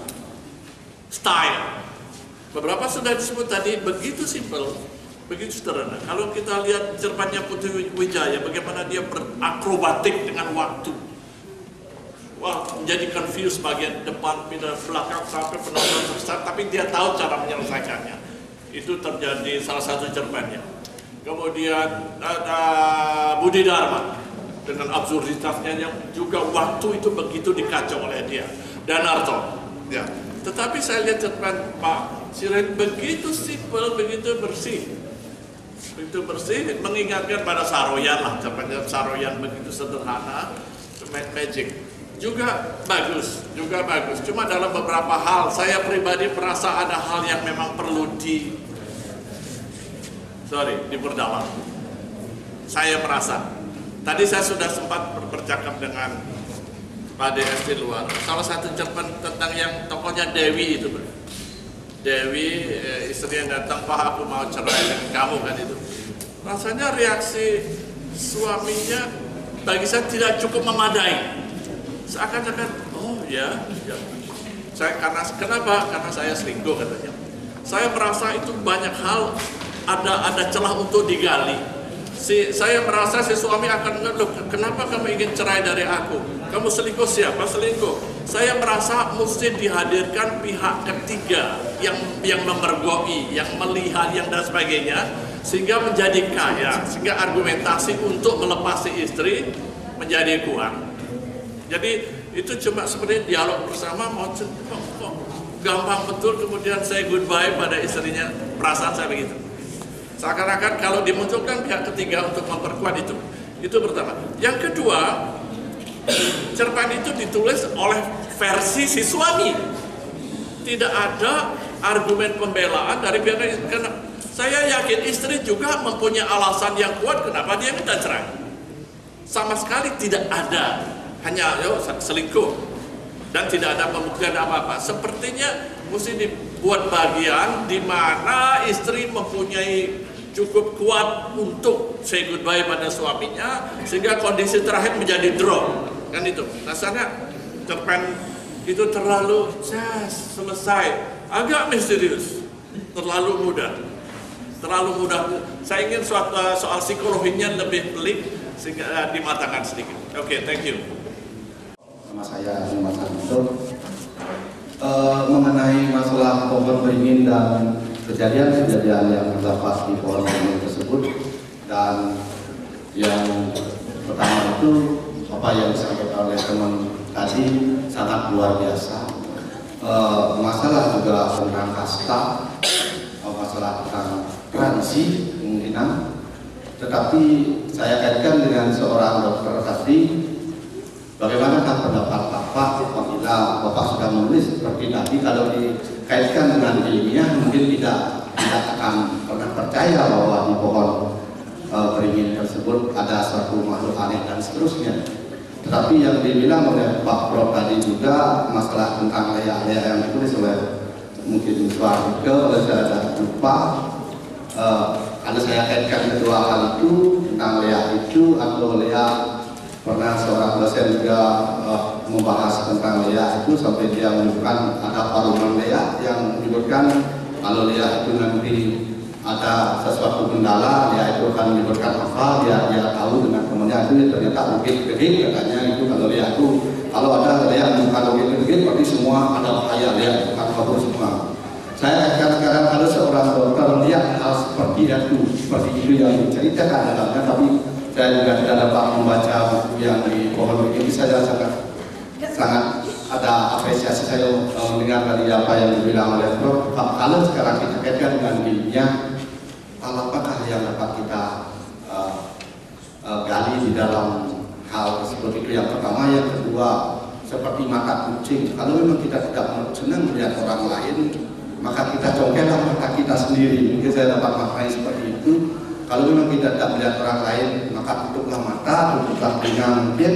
style. Beberapa sudah disebut tadi, begitu simpel, begitu sederhana. Kalau kita lihat cerpennya Putri Wijaya, bagaimana dia berakrobatik dengan waktu. Wah, menjadi confused bagian depan, pindah belakang sampai penonton tersesat, tapi dia tahu cara menyelesaikannya. Itu terjadi salah satu cerpennya. Kemudian ada Budi Dharma dengan absurditasnya yang juga waktu itu begitu dikacau oleh dia. Dan Arto, ya. Tetapi saya lihat cerpen Pak Sirait begitu simpel, begitu bersih. Begitu bersih, mengingatkan pada Saroyan lah, cerpennya Saroyan begitu sederhana, magic. juga bagus. Cuma dalam beberapa hal saya pribadi merasa ada hal yang memang perlu diperdalam. Saya merasa. Tadi saya sudah sempat bercakap dengan Pak DS di luar. Salah satu cerpen tentang yang tokohnya Dewi itu, Dewi istri yang datang, Pak aku mau cerai dengan kamu kan itu. Rasanya reaksi suaminya bagi saya tidak cukup memadai. Seakan-akan, oh ya. Kenapa? Karena saya selingkuh katanya. Saya merasa itu banyak hal ada celah untuk digali. Saya merasa si suami akan ngeluh, kenapa kamu ingin cerai dari aku? Kamu selingkuh, siapa selingkuh? Saya merasa mesti dihadirkan pihak ketiga yang memergoi, yang melihat, yang dan sebagainya, sehingga menjadi kaya, sehingga argumentasi untuk melepas si istri menjadi kuat. Jadi itu cuma seperti dialog bersama, kok gampang betul kemudian saya goodbye pada istrinya, perasaan saya begitu. Seakan-akan kalau dimunculkan pihak ketiga untuk memperkuat itu pertama. Yang kedua, cerpen itu ditulis oleh versi si suami. Tidak ada argumen pembelaan dari pihak, karena saya yakin istri juga mempunyai alasan yang kuat kenapa dia minta cerai. Sama sekali tidak ada, hanya selingkuh dan tidak ada pembuktian apa-apa. Sepertinya mesti dibuat bagian di mana istri mempunyai cukup kuat untuk say goodbye pada suaminya, sehingga kondisi terakhir menjadi drop, kan itu. Rasanya cerpen itu terlalu selesai, agak misterius, terlalu mudah. Saya ingin soal psikologinya lebih pelik sehingga dimatangkan sedikit. Oke, thank you. Nama saya Mas Anto. Mengenai masalah pohon beringin dan kejadian yang terdapat di pohon beringin tersebut, dan yang pertama itu apa yang disampaikan oleh teman tadi sangat luar biasa. Masalah juga tentang kasta, masalah tentang transisi kemungkinan, tetapi saya kaitkan dengan seorang dokter tadi. Bagaimana pendapat Bapak apabila Bapak sudah menulis seperti tadi, kalau dikaitkan dengan ilmiah mungkin tidak akan pernah percaya bahwa di pohon beringin tersebut ada suatu makhluk aneh dan seterusnya. Tetapi yang dibilang oleh Pak Prof tadi juga masalah tentang leak-leak yang ditulis oleh mungkin Suarga, oleh saya lupa. Kalau saya kaitkan kedua hal itu tentang leak itu atau leak, pernah seorang dosen juga membahas tentang leak itu sampai dia menyebutkan ada paruman leak yang menyebutkan kalau leak itu nanti ada sesuatu kendala, leak itu akan menyebutkan apa, dia tahu dengan temannya itu ternyata bukit-bukit katanya itu. Kalau leak itu, kalau ada leak bukan bukit-bukit berarti semua ada bahaya, leak bukan bagus semua. Saya kadang-kadang ada seorang dokter melihat hal seperti itu yang diceritakan dalamnya, tapi saya juga tidak dapat membaca buku yang di pohon beringin. Saya sangat ada apresiasi saya mendengar dari apa yang dibilang oleh Prof. Kalau sekarang kita kaitkan dengan ilmiah, apakah yang dapat kita gali di dalam hal seperti itu? Yang pertama, yang kedua, seperti mata kucing. Kalau memang kita tidak senang melihat orang lain, maka kita congkellah mata kita sendiri. Mungkin saya dapat maknai seperti itu. Kalau memang kita tidak melihat orang lain, maka tutuplah mata, tutuplah telinga mungkin,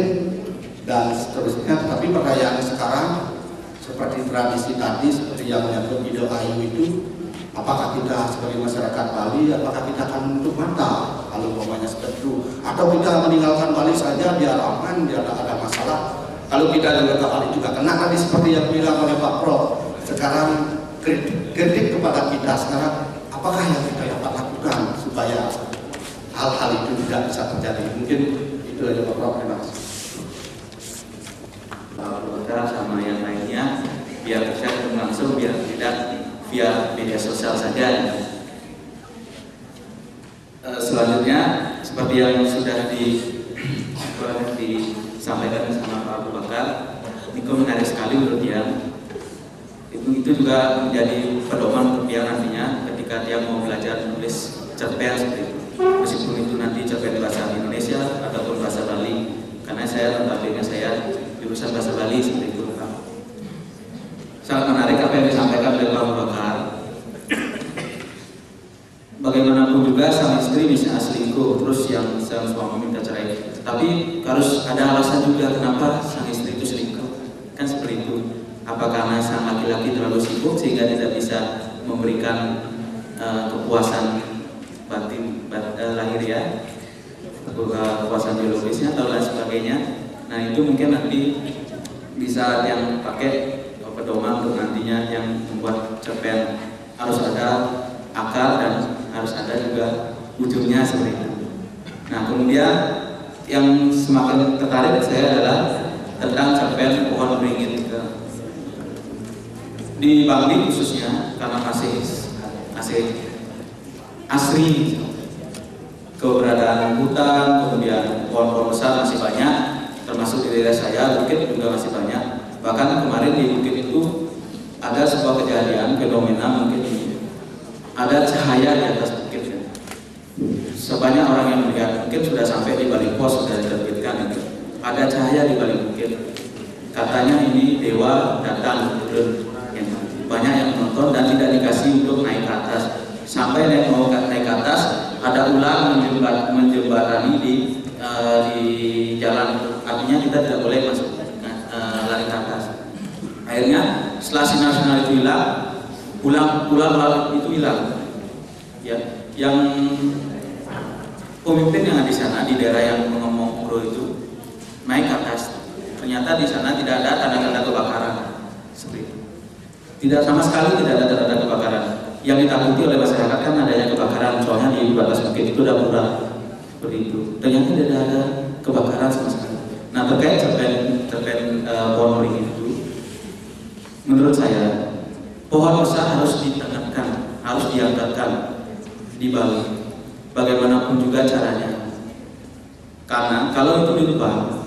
dan seterusnya. Tapi perayaan sekarang, seperti tradisi tadi, seperti yang menyangkut ide ayu itu, apakah kita sebagai masyarakat Bali, apakah kita akan menutup mata kalau umpamanya seperti itu? Atau kita meninggalkan Bali saja, biar aman, biar tidak ada masalah. Kalau kita juga ke Bali juga kena tadi seperti yang bilang oleh Pak Prof. Sekarang kritik kepada kita sekarang, apakah yang kita dapat lakukan supaya hal-hal itu tidak bisa terjadi? Mungkin itu aja Pak Prof. Terima kasih. Sama yang lainnya, biar bisa ketemu langsung, biar tidak via media sosial saja. Selanjutnya, seperti yang sudah disampaikan sama Pak Abu Bakar, itu menarik sekali menurut dia. Itu juga menjadi pedoman untuk dia nantinya ketika dia mau belajar menulis cerpen seperti itu. Meskipun itu nanti cerpen bahasa Indonesia ataupun bahasa Bali, karena saya notabene saya jurusan bahasa Bali yang disampaikan oleh Pak Abu Bakar. Bagaimanapun juga sang istri bisa selingkuh, terus yang sang suami minta cerai. Tapi harus ada alasan juga kenapa sang istri itu selingkuh. Kan seperti itu. Apa karena sang laki-laki terlalu sibuk sehingga tidak bisa memberikan kepuasan batin lahiriah, kepuasan biologisnya atau lain sebagainya. Nah itu mungkin nanti bisa yang pakai pedoman untuk nantinya yang membuat cerpen harus ada akar dan harus ada juga ujungnya seperti itu. Nah kemudian yang semakin tertarik saya adalah tentang cerpen Pohon Beringin di Bangli khususnya karena masih asri keberadaan hutan, kemudian pohon-pohon besar masih banyak, termasuk di daerah saya bukit juga masih banyak. Bahkan kemarin di bukit itu ada sebuah kejadian fenomena mungkin ada cahaya di atas bukit. Sebanyak orang yang melihat, mungkin sudah sampai di balik pos sudah diterbitkan itu. Ada cahaya di balik bukit. Katanya ini dewa datang turun. Banyak yang menonton dan tidak dikasih untuk naik ke atas. Sampai mau naik ke atas, ada ular menjembatani di jalan. Artinya kita tidak boleh masuk lari ke atas. Akhirnya setelah sinar-sinar itu hilang, ular itu hilang. Ya, yang pemimpin yang ada di sana di daerah yang ngomong pro itu naik ke atas. Ternyata di sana tidak ada tanda-tanda kebakaran. Seperti itu. Tidak sama sekali tidak ada tanda-tanda kebakaran. Yang ditakuti oleh masyarakat kan adanya kebakaran, soalnya di batas bukit itu ada murah seperti itu. Ternyata tidak ada kebakaran sama sekali. Nah terkait cerpen pohon beringin itu, menurut saya pohon besar harus ditanamkan, harus diangkatkan di Bali. Bagaimanapun juga caranya. Karena kalau itu dirubah,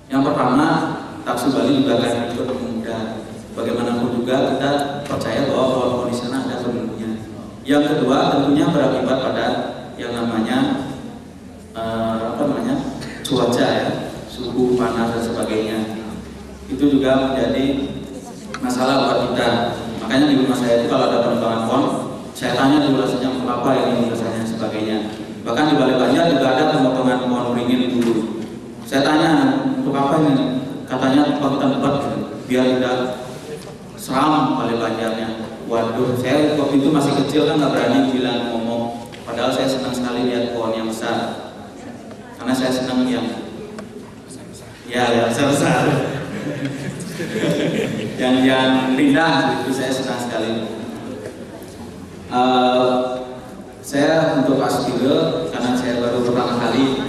yang pertama taksu Bali juga akan ikut mudah. Bagaimanapun juga kita percaya bahwa pohon-pohon di sana ada penghuninya. Yang kedua tentunya berakibat pada yang namanya cuaca ya, suhu panas dan sebagainya. Itu juga menjadi masalah buat kita. Makanya di rumah saya itu kalau ada penebangan pohon, saya tanya dulu rasanya untuk apa ini rasanya sebagainya. Bahkan di Balai Banjar juga ada pemotongan pohon beringin dulu. Saya tanya untuk apa ini? Katanya tempat biar tidak seram Balai Banjarnya. Waduh, saya waktu itu masih kecil kan nggak berani bilang ngomong. Padahal saya senang sekali lihat pohon yang besar. Karena saya senang yang besar-besar. yang indah itu saya senang sekali. Saya untuk Aspire karena saya baru pertama kali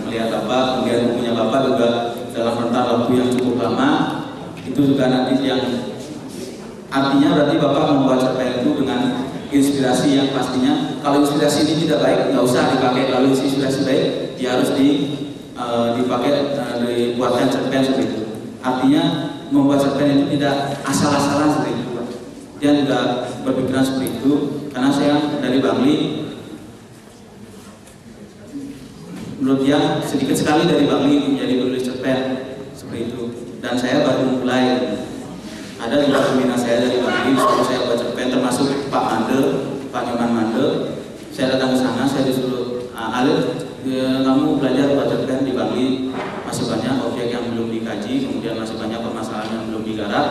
melihat Bapak, kemudian bukunya Bapak juga dalam rentang waktu yang cukup lama. Itu juga nanti yang artinya berarti Bapak membuat cerpen itu dengan inspirasi yang pastinya kalau inspirasi ini tidak baik nggak usah dipakai, kalau inspirasi baik dia harus dibuatkan cerpen seperti itu. Artinya membuat cerpen itu tidak asal-asalan seperti itu. Dia juga berpikiran seperti itu karena saya dari Bangli, menurut dia sedikit sekali dari Bangli menjadi penulis cerpen seperti itu. Dan saya baru mulai. Ada juga pembina saya dari Bangli, saya buat cerpen termasuk Pak Mandel, Pak Nyoman Mandel. Saya datang ke sana, saya disuruh Alif, kamu belajar buat cerpen di Bangli, masih banyak objek yang belum dikaji, kemudian masih banyak permasalahan yang belum digarap,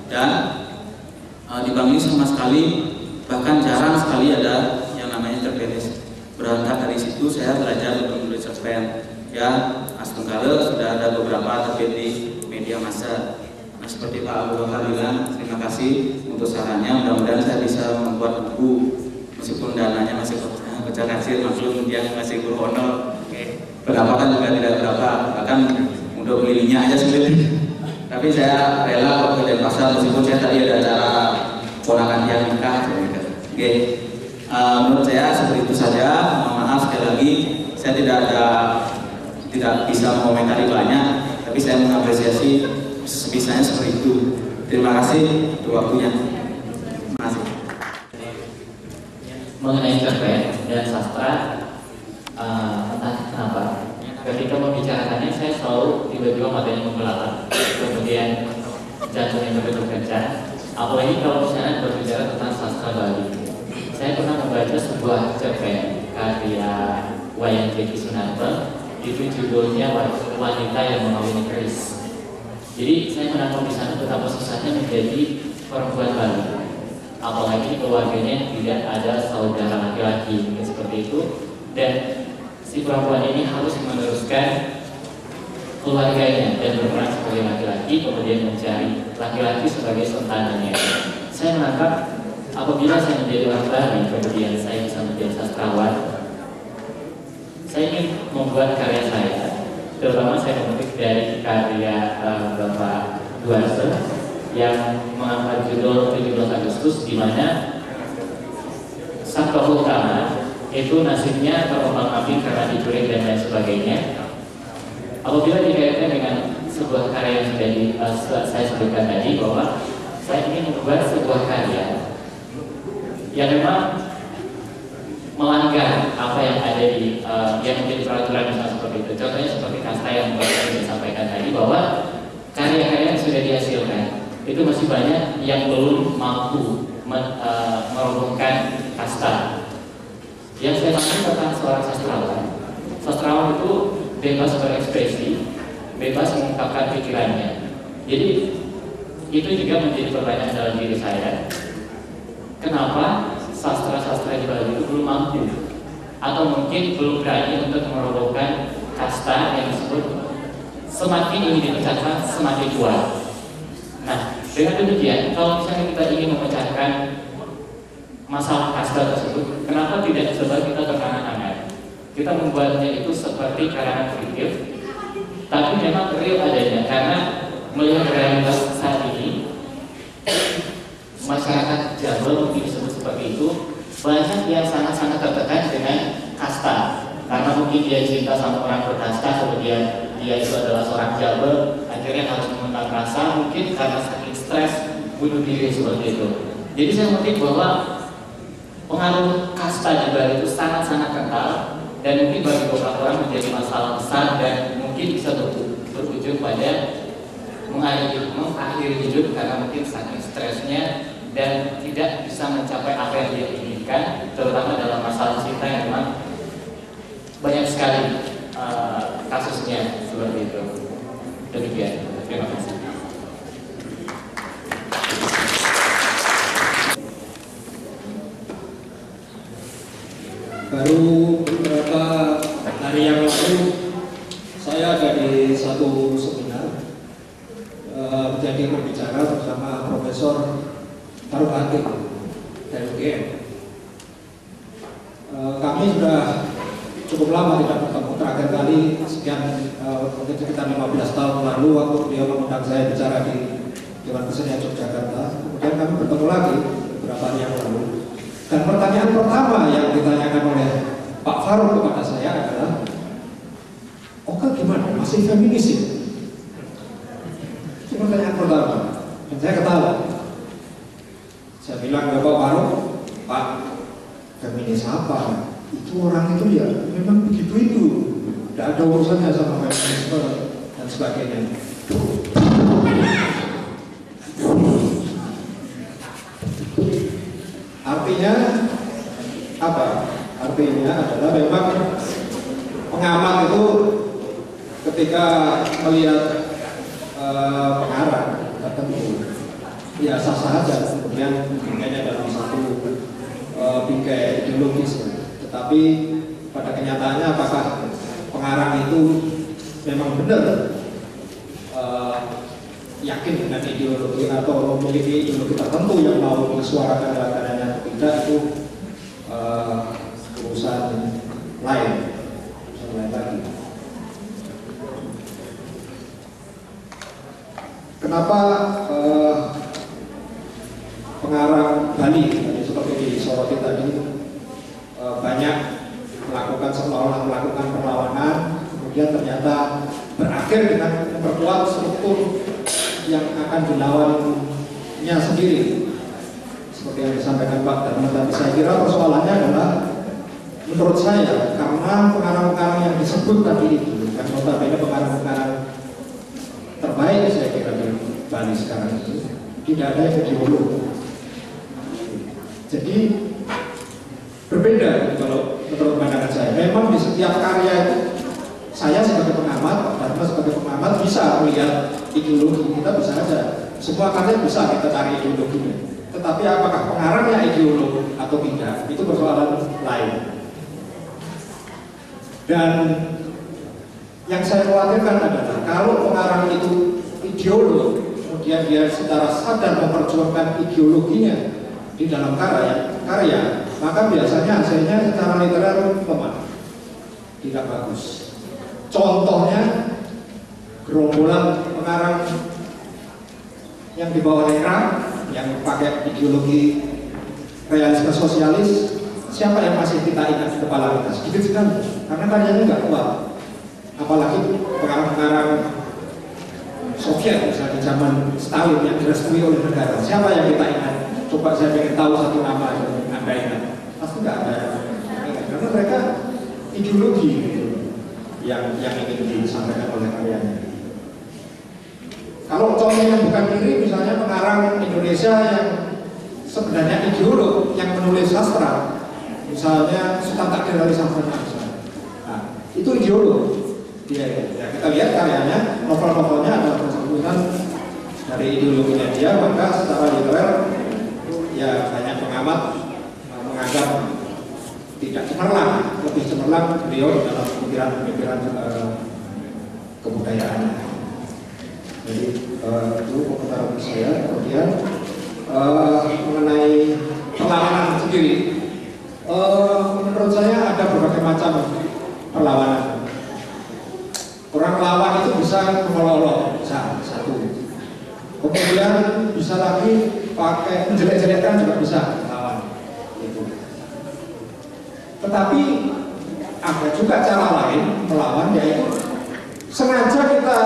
dan di Bangli sama sekali bahkan jarang sekali ada yang namanya cerpenis. Berangkat dari situ saya belajar untuk menulis cerpen. Ya, Astungkale sudah ada beberapa terbit di media massa. Nah, seperti Pak Abu Bakar bilang, terima kasih untuk sarannya. Mudah-mudahan saya bisa membuat buku, meskipun dananya masih kecil-kecil, maklum dia masih guru honor. Pendapatan juga tidak berapa, bahkan untuk belinya aja sulit. Tapi saya rela waktu di pasar, meskipun saya tadi ada acara ponakan yang nikah. Menurut saya seperti itu saja. Mohon maaf sekali lagi, saya tidak bisa mengomentari banyak, tapi saya mengapresiasi sebisanya seperti itu. Terima kasih untuk waktunya. Terima kasih. Mengenai cerpen dan sastra, entah kenapa ketika membicarakannya saya selalu tiba-tiba matanya membelala, kemudian jantungnya berdebar kencang, Apalagi kalau misalnya berbicara tentang sastra Bali. Saya pernah membaca sebuah cerpen karya Wayan Jeki Sunarto, itu judulnya Wanita yang Mengawini Keris. Jadi saya menangkap di sana betapa susahnya menjadi perempuan Bali. Apalagi keluarganya tidak ada saudara laki-laki seperti itu, dan si perempuan ini harus meneruskan keluarganya dan berperan sebagai laki-laki, kemudian mencari laki-laki sebagai sentanannya. Saya menangkap apabila saya menjadi orang Bali, kemudian saya bisa menjadi sastrawan, saya ingin membuat karya saya, terutama saya memetik dari karya Bapak Duarsa yang mengangkat judul 17 Agustus, di mana sang tokoh utama itu nasibnya terombang-ambing karena diculik dan lain sebagainya. Apabila dikaitkan dengan sebuah karya yang sudah saya sebutkan tadi, bahwa saya ingin membuat sebuah karya yang memang melanggar apa yang ada di yang menjadi peraturan misalnya seperti itu. Contohnya seperti kasta yang saya sampaikan tadi, bahwa karya-karya yang sudah dihasilkan itu masih banyak yang belum mampu merobohkan kasta. Yang saya maksud tentang seorang sastrawan. Sastrawan itu bebas berekspresi, bebas mengungkapkan pikirannya. Jadi itu juga menjadi pertanyaan dalam diri saya. Kenapa sastra-sastra di Bali itu belum mampu, atau mungkin belum berani untuk merobohkan kasta yang disebut semakin ini dipecahkan semakin kuat. Nah, dengan demikian, kalau misalnya kita ingin memecahkan masalah kasta tersebut, kenapa tidak coba kita berangan-angan? Kita membuatnya itu seperti karangan fiktif, tapi memang real adanya, karena melihat realitas saat ini, masyarakat Jawa mungkin disebut seperti itu, banyak yang sangat-sangat tertekan dengan kasta, karena mungkin dia cinta sama orang berkasta, kemudian dia itu adalah seorang Jawa, akhirnya harus menentang rasa, mungkin karena saking stres bunuh diri seperti itu. Jadi saya memetik bahwa pengaruh kasta di Bali itu sangat-sangat kental, dan mungkin bagi beberapa orang menjadi masalah besar, dan mungkin bisa berujung pada mengakhiri hidup karena mungkin saking stresnya dan tidak bisa mencapai apa yang dia inginkan, terutama dalam masalah cinta yang memang banyak sekali kasusnya seperti itu. Demikian, terima kasih. Baru beberapa hari yang lalu saya ada di satu seminar menjadi berbicara bersama Profesor Farouk Hakim dari UGM. Kami sudah cukup lama tidak bertemu, terakhir kali sekian mungkin sekitar 15 tahun lalu waktu beliau mengundang saya bicara di Dewan Kesenian Yogyakarta. Kemudian kami bertemu lagi beberapa hari yang lalu. Dan pertanyaan pertama yang ditanyakan oleh Pak Farouk kepada saya adalah, oke gimana, masih feminis ya? Itu pertanyaan pertama. Dan saya ketawa. Saya bilang ke Pak Farouk, Pak, feminis apa? Itu orang itu ya memang begitu itu, tidak ada urusannya sama feminisme dan sebagainya. Artinya apa? Artinya adalah memang pengamat itu ketika melihat pengarang tertentu ya sah-sah saja, kemudian bingkainya dalam satu bingkai ideologis. Tetapi pada kenyataannya apakah pengarang itu memang benar yakin dengan ideologi atau memiliki ideologi tertentu yang mau disuarakan dalam karyanya atau tidak, itu urusan lain lagi. Kenapa pengarang Bali seperti disoroti tadi banyak melakukan seolah-olah melakukan perlawanan, kemudian ternyata berakhir dengan memperkuat struktur yang akan dilawannya sendiri, seperti yang disampaikan Pak Dharma tadi. Saya kira persoalannya adalah, menurut saya, karena pengarang-pengarang yang disebut tadi itu, kan notabene pengarang-pengarang terbaik saya kira di Bali sekarang itu, tidak ada yang ideolog. Jadi berbeda kalau menurut pandangan saya. Memang di setiap karya itu saya sebagai pengamat, Dharma sebagai pengamat bisa melihat ideologi, kita bisa aja. Semua karya bisa kita cari ideologinya. Tetapi apakah pengarangnya ideolog atau tidak, itu persoalan lain. Dan yang saya khawatirkan adalah kalau pengarang itu ideolog, kemudian dia secara sadar memperjuangkan ideologinya di dalam karya, maka biasanya hasilnya secara literer lemah, tidak bagus. Contohnya gerombolan pengarang yang di bawah era yang pakai ideologi realisme sosialis, siapa yang masih kita ingat di kepala kita? Sedikit sekali, karena karyanya nggak kuat. Apalagi pengarang-pengarang Soviet misalnya di zaman Stalin yang direstui oleh negara, siapa yang kita ingat? Coba saya ingin tahu satu nama yang Anda ingat. Pasti nggak ada. Karena mereka ideologi yang ingin disampaikan oleh karyanya. Kalau contoh yang bukan diri, misalnya pengarang Indonesia yang sebenarnya ideolog yang menulis sastra, misalnya Sultan Takdir Ali Safran, nah, itu ideolog. Ya, kita lihat karyanya, novel-novelnya adalah persembuhan dari ideologinya dia, maka secara literer ya banyak pengamat menganggap tidak cemerlang, lebih cemerlang beliau di dalam pemikiran kebudayaannya. Jadi itu komentar saya. Kemudian mengenai perlawanan sendiri, menurut saya ada berbagai macam perlawanan. Orang lawan itu bisa melolong, bisa satu. Kemudian bisa lagi pakai menjelek-jelekkan juga bisa lawan. Gitu. Tetapi ada juga cara lain melawan, yaitu sengaja kita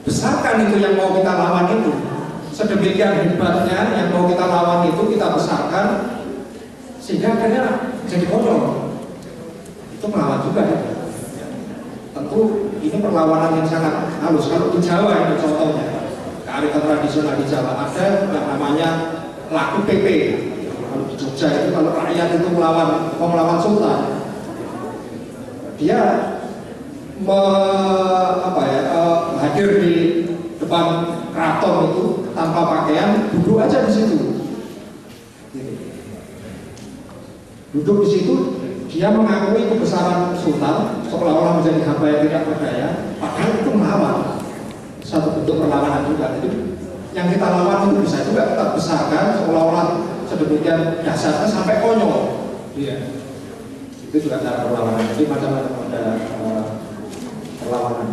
besarkan itu yang mau kita lawan itu. Sedemikian hebatnya yang mau kita lawan itu kita besarkan sehingga akhirnya jadi konyol. Itu melawan juga ya. Tentu ini perlawanan yang sangat halus. Kalau di Jawa ini contohnya, kearifan tradisional di Jawa ada yang namanya laku PP. Kalau di Jogja itu kalau rakyat itu mau melawan sultan, dia hadir di depan keraton itu tanpa pakaian, duduk aja di situ. Duduk di situ, dia mengakui kebesaran sultan, seolah-olah menjadi hamba yang tidak berdaya, padahal itu melawan. Satu bentuk perlawanan juga. Jadi yang kita lawan itu bisa juga kita besarkan, seolah-olah sedemikian dasarnya sampai konyol. Iya. Itu juga cara perlawanan. Jadi macam-macam ada perlawanan.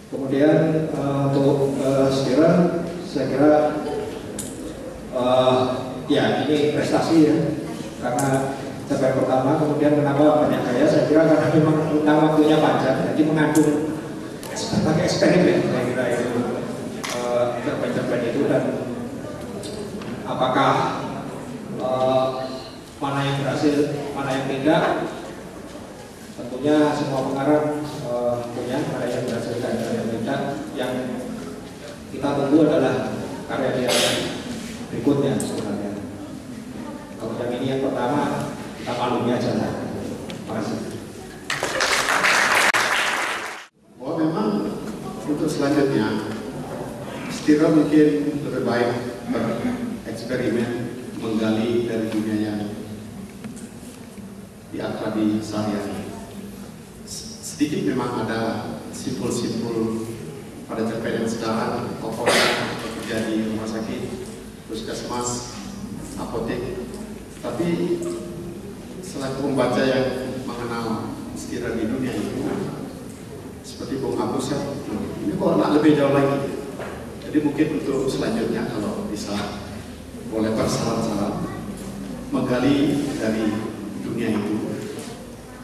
Kemudian untuk sekiranya saya kira ya ini prestasi ya, karena capaian pertama. Kemudian kenapa banyak gaya? Saya kira karena memang tentang waktunya panjang, jadi mengandung sebagai eksperimen. Saya kira itu cerpen-cerpen itu, dan apakah mana yang berhasil, mana yang tidak? Tentunya semua pengarang punya mana yang berhasil dan mana yang tidak. Yang kita tunggu adalah karya dia berikutnya sebenarnya. Kalau yang ini yang pertama, kita maklumi aja lah. Terima kasih. Oh, memang untuk selanjutnya Stira mungkin lebih baik bereksperimen menggali dari dunia yang diakrabi sehari-hari. Sedikit memang ada simpul-simpul pada cerpen yang sekarang, tokohnya bekerja di rumah sakit, puskesmas, apotek. Tapi selaku pembaca yang mengenal Stira di dunia itu, seperti Bung Agus ya, ini kok nak lebih jauh lagi. Jadi mungkin untuk selanjutnya kalau bisa boleh bersaran-saran menggali dari dunia itu,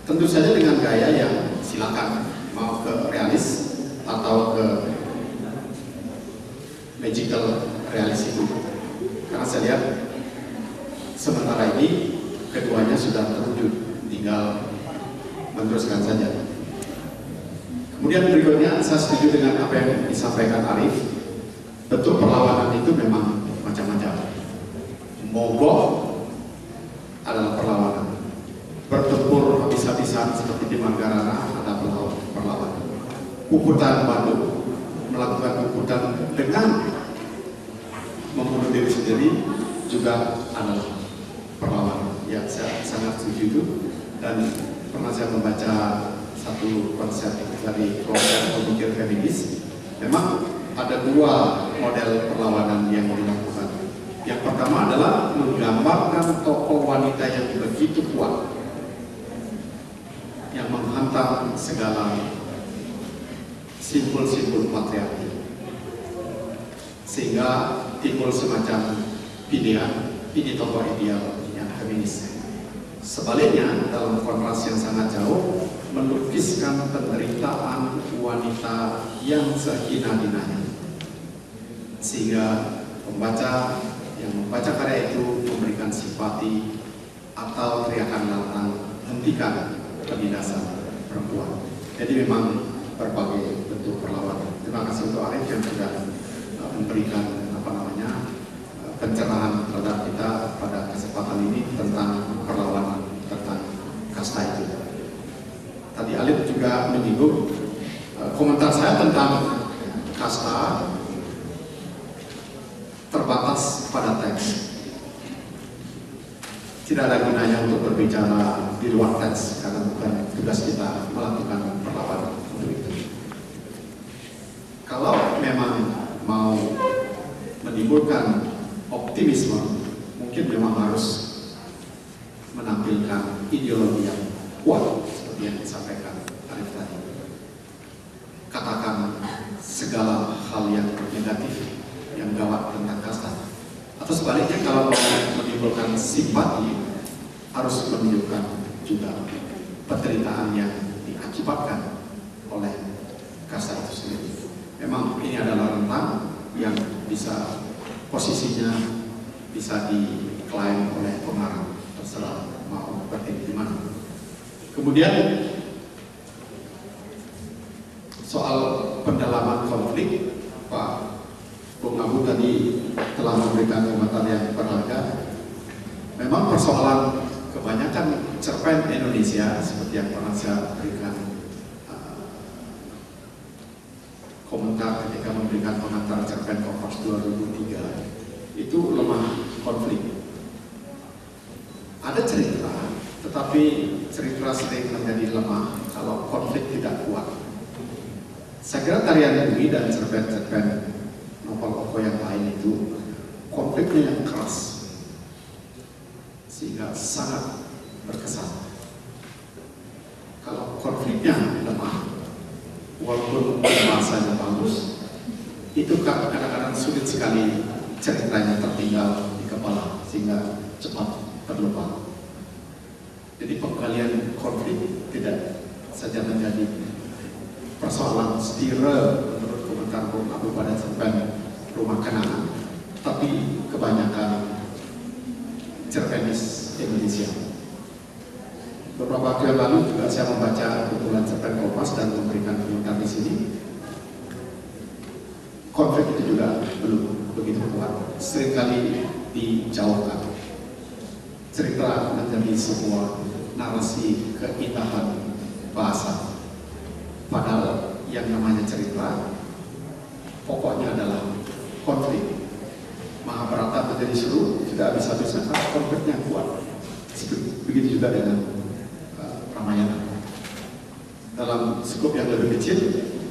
tentu saja dengan gaya yang silakan, mau ke realis atau ke magical realis itu. Karena saya lihat sementara ini keduanya sudah terwujud, tinggal meneruskan saja. Kemudian berikutnya saya setuju dengan apa yang disampaikan Arif bentuk perlawanan itu memang macam-macam. Mogok adalah perlawanan. Bertempur habis-habisan seperti di Manggarai ada perlawanan. Kukutan batu, melakukan kukutan dengan membunuh diri sendiri juga adalah perlawanan. Ya, saya sangat setuju itu, dan pernah saya membaca satu konsep dari kelompok pemikir feminis. Memang ada dua model perlawanan yang dilakukan. Yang pertama adalah menggambarkan tokoh wanita yang begitu kuat, yang menghantam segala simbol-simbol patriarki, sehingga timbul semacam pilihan, ini tokoh ideal yang feminis. Sebaliknya, dalam kontras yang sangat jauh, melukiskan penderitaan wanita yang sehina-hinanya, sehingga pembaca yang membaca karya itu memberikan simpati atau teriakan lantang, hentikan penindasan perempuan. Jadi memang berbagai bentuk perlawanan. Terima kasih untuk Arif yang sudah memberikan pencerahan terhadap kita pada kesempatan ini tentang perlawanan, tentang kasta itu. Tadi Alif juga menyinggung komentar saya tentang kasta terbatas pada teks. Tidak ada gunanya untuk berbicara di luar teks karena bukan tugas kita melakukan perlawanan untuk itu. Kalau memang mau menimbulkan optimisme, mungkin memang harus menampilkan ideologi yang kuat seperti yang disampaikan Arif tadi. Katakan segala hal yang negatif, yang gawat tentang kasta. Atau sebaliknya, kalau mau menimbulkan simpati, harus menunjukkan juga penderitaan yang diakibatkan oleh kasta itu sendiri. Memang ini adalah rentang yang bisa posisinya bisa diklaim oleh pengarang, terserah mau berdiri di mana. Kemudian soal pendalaman konflik, Pak Bung Abu tadi telah memberikan komentar yang berharga. Memang persoalan kebanyakan cerpen Indonesia seperti yang pernah saya berikan komentar ketika memberikan pengantar cerpen Kompas 2003, itu lemah konflik. Ada cerita, tetapi cerita sering menjadi lemah kalau konflik tidak kuat. Saya kira tarian Bumi dan cerpen-cerpen novel Oko yang lain itu konfliknya yang keras, sehingga sangat berkesan. Kalau konfliknya lemah, walaupun bahasanya bagus, itu kadang-kadang sulit sekali ceritanya tertinggal di kepala sehingga cepat terlupa. Jadi penggalian konflik tidak saja menjadi persoalan steril menurut komentar Bung Abu pada cerpen Rumah Kenangan, tapi kebanyakan cerpenis Indonesia. Beberapa waktu yang lalu juga saya membaca kumpulan cerpen Kompas dan memberikan komentar di sini. Konflik itu juga belum begitu kuat, seringkali dijauhkan. Cerita menjadi sebuah narasi keindahan bahasa, padahal yang namanya cerita pokoknya adalah konflik. Mahabharata menjadi seru, tidak habis-habisan karena konfliknya kuat. Begitu juga dengan Ramayana. Dalam skup yang lebih kecil,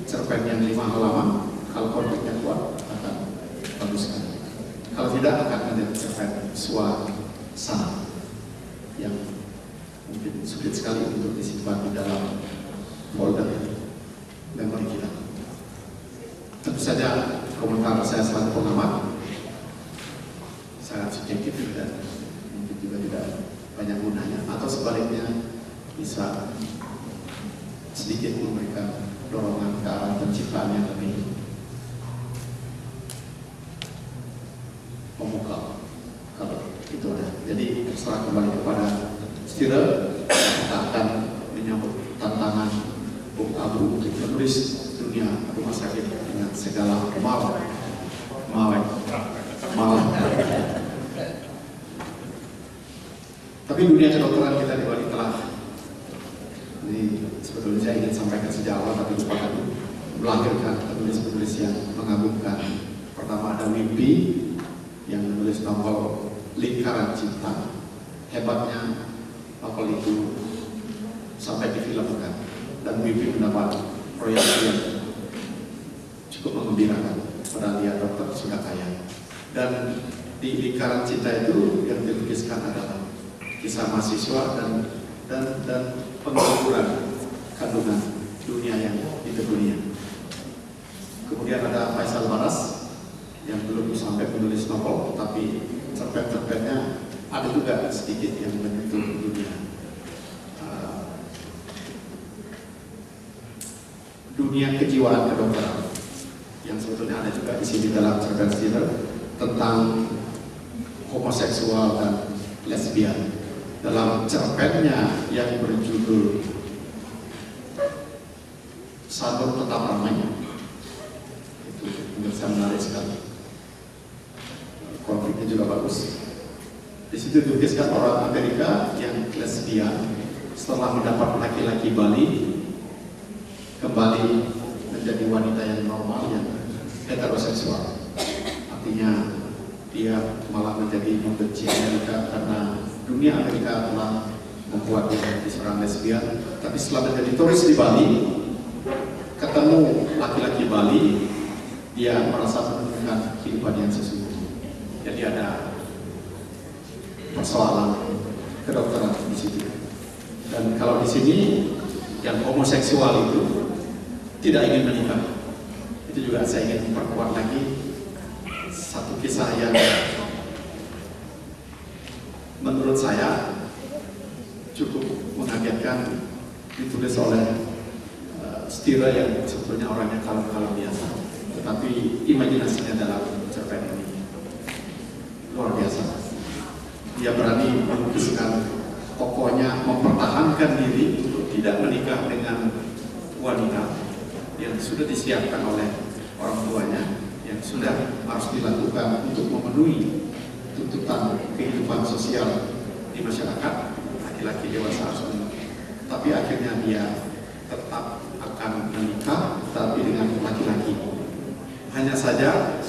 cerpen yang 5 halaman, kalau konfliknya kuat akan bagus sekali. Kalau tidak, akan menjadi cerpen suasana yang mungkin sulit sekali untuk disimpan di dalam folder memori kita. Tentu saja komentar saya selaku pengamat sangat subjektif dan mungkin juga tidak banyak gunanya, atau sebaliknya bisa sedikit memberikan dorongan ke arah penciptaan yang lebih memukau kalau itu ada. Jadi terserah kembali kepada Stira. Kita akan menyambut tantangan Bung Abu untuk menulis dunia rumah sakit dengan segala Tapi dunia kedokteran kita di Bali telah, ini sebetulnya saya ingin sampaikan sejak awal tapi lupa tadi, melahirkan penulis-penulis yang mengagumkan. Pertama ada Wimpi yang menulis novel Lingkaran Cinta. Hebatnya novel itu sampai difilmkan dan Wimpi mendapat royalti yang cukup menggembirakan. Padahal dia dokter sudah kaya. Dan di Lingkaran Cinta itu yang dilukiskan adalah kisah mahasiswa dan pengguguran kandungan dunia yang ditekuninya. Kemudian ada Faisal Baras yang belum sampai menulis novel, tapi cerpen-cerpennya ada juga sedikit yang menyentuh dunia kejiwaan kedokteran yang sebetulnya ada juga di sini dalam cerpen Steeler tentang homoseksual dan lesbian. Dalam cerpennya yang berjudul Sanur Tetap Ramai, itu menurut saya menarik sekali. Konfliknya juga bagus. Di situ dituliskan orang Amerika yang lesbian setelah mendapat laki-laki Bali kembali menjadi wanita yang normal, yang heteroseksual. Artinya dia malah menjadi membenci Amerika karena dunia Amerika telah membuat dia seorang lesbian. Tapi setelah menjadi turis di Bali, ketemu laki-laki Bali, dia merasa menemukan kehidupan yang sesungguhnya. Jadi ada persoalan kedokteran di situ. Dan kalau di sini yang homoseksual itu tidak ingin menikah, itu juga saya ingin memperkuat lagi satu kisah yang menurut saya cukup mengagetkan, ditulis oleh Steeler yang sebetulnya orangnya kalem-kalem biasa, tetapi imajinasinya dalam cerpen ini luar biasa. Dia berani melukiskan tokohnya mempertahankan diri untuk tidak menikah dengan wanita yang sudah disiapkan oleh orang tuanya, yang sudah harus dilakukan untuk memenuhi tuntutan kehidupan sosial di masyarakat. Laki-laki dewasa harus menikah, tapi akhirnya dia tetap akan menikah, tapi dengan laki-laki. Hanya saja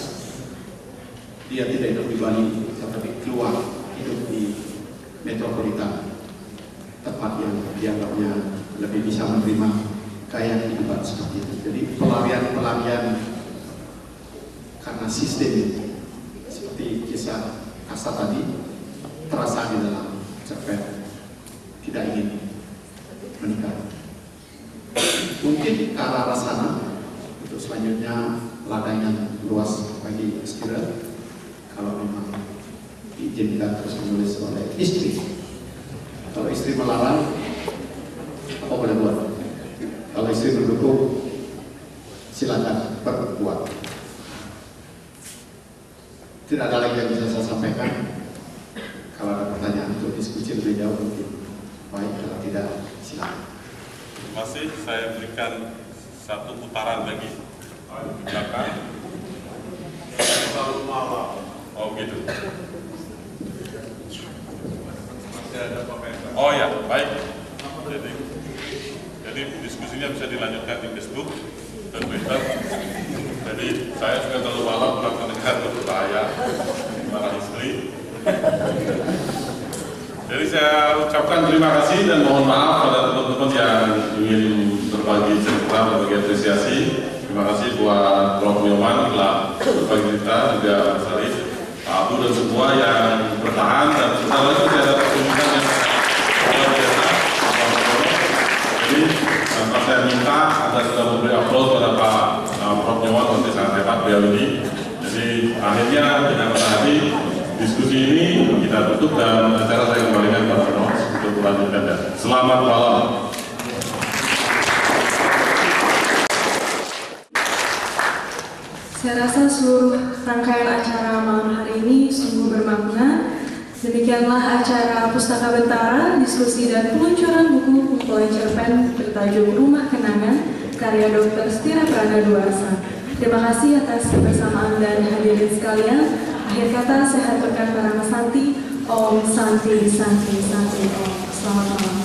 dia tidak hidup di Bali, tetapi keluar hidup di metropolitan, tempat yang dianggapnya lebih bisa menerima gaya kehidupan seperti itu. Jadi pelarian karena sistem seperti kisah Kasta tadi terasa di dalam cerpen, tidak ingin menikah. Mungkin ke arah sana. Untuk selanjutnya ladang yang luas bagi Steeler kalau memang diizinkan terus menulis oleh istri. Kalau istri melarang, apa boleh buat? Kalau istri mendukung, silakan berbuat. Tidak ada lagi yang bisa saya sampaikan. Kalau ada pertanyaan untuk diskusi lebih jauh mungkin baik, kalau tidak silakan. Terima kasih. Saya berikan satu putaran lagi di belakang. Oh gitu. Oh ya, baik. Jadi diskusinya bisa dilanjutkan di Facebook dan Twitter. Jadi saya sudah terlalu malam melaksanakan untuk saya para istri. Jadi saya ucapkan terima kasih dan mohon maaf pada teman-teman yang ingin berbagi cerita, berbagi apresiasi. Terima kasih buat Prof. Nyoman telah berbagi cerita, juga Mas Arif, Pak Abu dan semua yang bertahan, dan sebentar lagi saya ada pertunjukan yang luar biasa. Jadi tanpa saya minta, Anda sudah memberi aplaus pada Pak Prof. Nyoman, nanti sangat hebat beliau ini. Jadi akhirnya dengan hati diskusi ini kita tutup dan acara saya kembalikan Pak Prof. untuk melanjutkan. Selamat malam. Saya rasa seluruh rangkaian acara malam hari ini sungguh bermakna. Demikianlah acara Pustaka Bentara, diskusi dan peluncuran buku kumpulan cerpen bertajuk Rumah Kenangan karya Dr. Stira Pranaduarsa. Terima kasih atas kebersamaan dan hadirin sekalian. Akhir kata saya aturkan para Mas Santi Om Santi Santi Santi Om. Selamat malam.